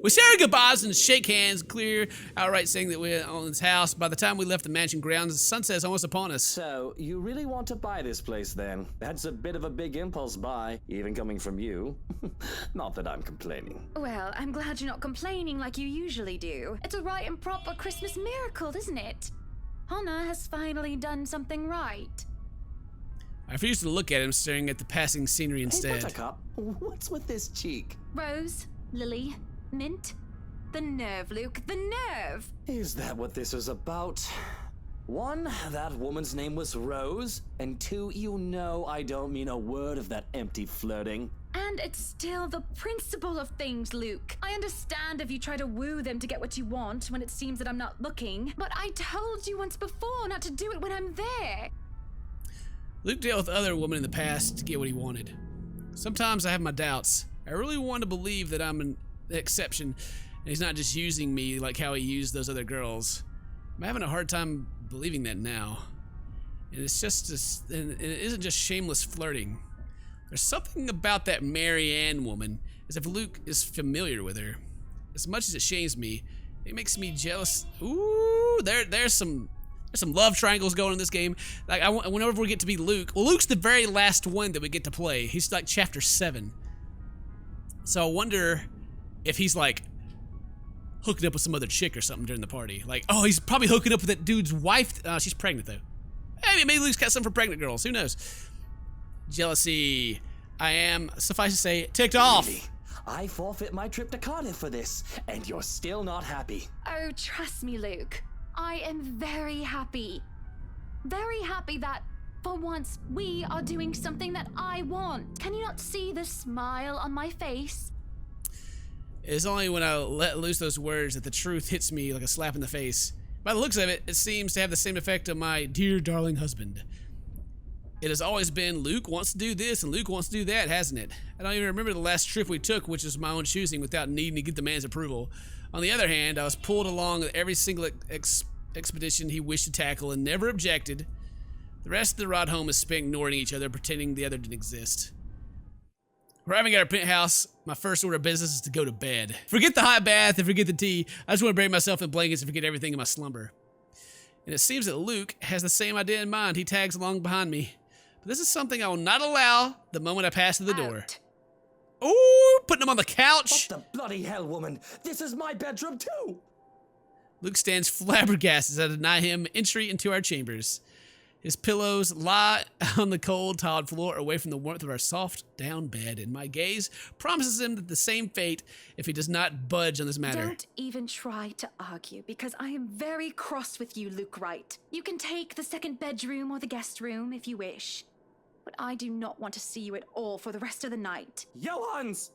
Speaker 1: We say our goodbyes and shake hands, clear, outright saying that we're on this house. By the time we left the mansion grounds, the sunset is almost upon us.
Speaker 9: So, you really want to buy this place then? That's a bit of a big impulse buy, even coming from you. Not that I'm complaining.
Speaker 8: Well, I'm glad you're not complaining like you usually do. It's a right and proper Christmas miracle, isn't it? Hana has finally done something right.
Speaker 1: I refuse to look at him, staring at the passing scenery instead.
Speaker 9: Hey, Buttercup, what's with this cheek?
Speaker 8: Rose, lily, mint. The nerve, Luke, the nerve!
Speaker 9: Is that what this is about? 1, that woman's name was Rose, and 2, you know I don't mean a word of that empty flirting.
Speaker 8: And it's still the principle of things, Luke. I understand if you try to woo them to get what you want when it seems that I'm not looking, but I told you once before not to do it when I'm there.
Speaker 1: Luke dealt with other women in the past to get what he wanted. Sometimes I have my doubts. I really want to believe that I'm an exception, and he's not just using me like how he used those other girls. I'm having a hard time believing that now. And it's just, and it isn't just shameless flirting. There's something about that Marianne woman, as if Luke is familiar with her. As much as it shames me, it makes me jealous. Ooh, there's some There's some love triangles going in this game. Like, whenever we get to be Luke, well, Luke's the very last one that we get to play. He's like chapter 7. So I wonder if he's like hooking up with some other chick or something during the party. Like, oh, he's probably hooking up with that dude's wife. She's pregnant though. Hey, maybe Luke's got something for pregnant girls. Who knows? Jealousy. I am, suffice to say, ticked off.
Speaker 9: Really? I forfeit my trip to Cardiff for this, and you're still not happy.
Speaker 8: Oh, trust me, Luke. I am very happy. Very happy that, for once, we are doing something that I want. Can you not see the smile on my face?
Speaker 1: It's only when I let loose those words that the truth hits me like a slap in the face. By the looks of it, it seems to have the same effect on my dear darling husband. It has always been Luke wants to do this and Luke wants to do that, hasn't it? I don't even remember the last trip we took, which was my own choosing without needing to get the man's approval. On the other hand, I was pulled along with every single expedition he wished to tackle and never objected. The rest of the ride home is spent ignoring each other, pretending the other didn't exist. Arriving at our penthouse, my first order of business is to go to bed. Forget the hot bath and forget the tea. I just want to bury myself in blankets and forget everything in my slumber. And it seems that Luke has the same idea in mind. He tags along behind me. But this is something I will not allow the moment I pass through the door. Ooh, putting him on the couch.
Speaker 9: What the bloody hell, woman? This is my bedroom too. Luke
Speaker 1: stands flabbergasted as I deny him entry into our chambers. His pillows lie on the cold, tiled floor away from the warmth of our soft down bed, and my gaze promises him the same fate if he does not budge on this matter.
Speaker 8: Don't even try to argue, because I am very cross with you, Luke Wright. You can take the second bedroom or the guest room if you wish, but I do not want to see you at all for the rest of the night.
Speaker 9: Johans!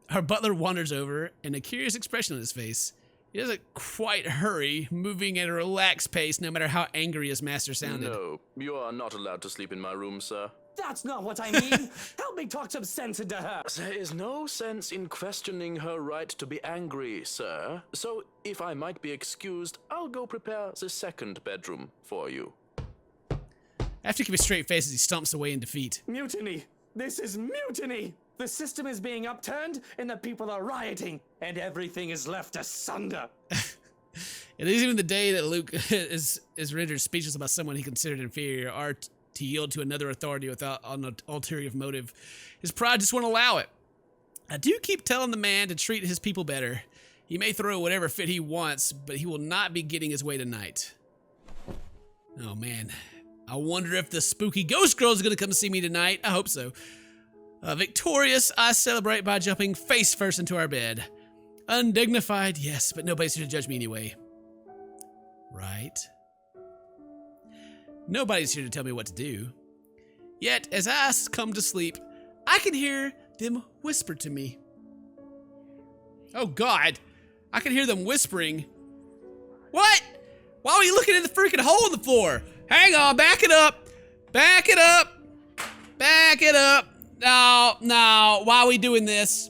Speaker 1: Our butler wanders over, and a curious expression on his face. He doesn't quite hurry, moving at a relaxed pace no matter how angry his master sounded.
Speaker 13: No, you are not allowed to sleep in my room, sir.
Speaker 9: That's not what I mean. Help me talk some sense into her.
Speaker 13: There is no sense in questioning her right to be angry, sir. So, if I might be excused, I'll go prepare the second bedroom for you.
Speaker 1: After keeping a straight face as he stomps away in defeat.
Speaker 9: Mutiny! This is mutiny! The system is being upturned, and the people are rioting, and everything is left asunder.
Speaker 1: It is even the day that Luke is rendered speechless about someone he considered inferior, or to yield to another authority without an ulterior motive. His pride just won't allow it. I do keep telling the man to treat his people better. He may throw whatever fit he wants, but he will not be getting his way tonight. Oh man, I wonder if the spooky ghost girl is gonna come see me tonight. I hope so. Victorious, I celebrate by jumping face first into our bed. Undignified, yes, but nobody's here to judge me anyway. Right? Nobody's here to tell me what to do. Yet, as I come to sleep, I can hear them whisper to me. Oh God, I can hear them whispering. What? Why are you looking at the freaking hole in the floor? Hang on, back it up. Back it up. Back it up. No, no, why are we doing this?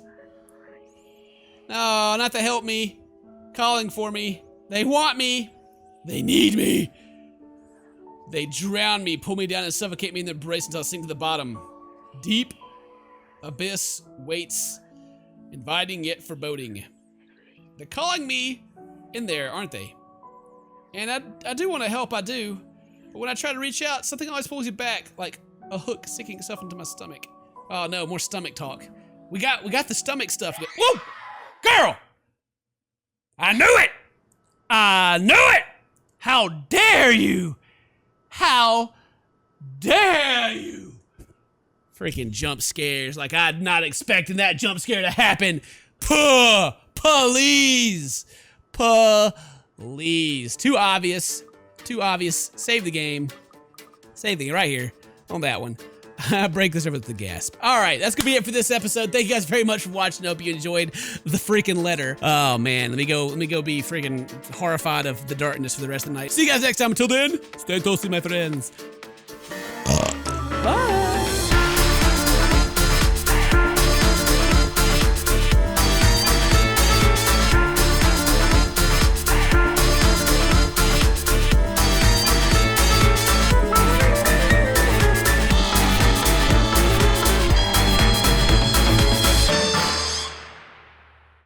Speaker 1: No, not to help me. Calling for me. They want me. They need me. They drown me, pull me down, and suffocate me in their embrace until I sink to the bottom. Deep abyss waits, inviting yet foreboding. They're calling me in there, aren't they? And I do want to help, I do. But when I try to reach out, something always pulls you back, like a hook sinking itself into my stomach. Oh no, more stomach talk. We got the stomach stuff. Whoa! Girl! I knew it! I knew it! How dare you! How dare you! Freaking jump scares, like I'm not expecting that jump scare to happen. Please! Please. Too obvious. Too obvious. Save the game. Save the game right here on that one. I break this over with the gasp. All right, that's gonna be it for this episode. Thank you guys very much for watching. I hope you enjoyed the freaking letter. Oh man, let me go be freaking horrified of the darkness for the rest of the night. See you guys next time. Until then, stay toasty, my friends.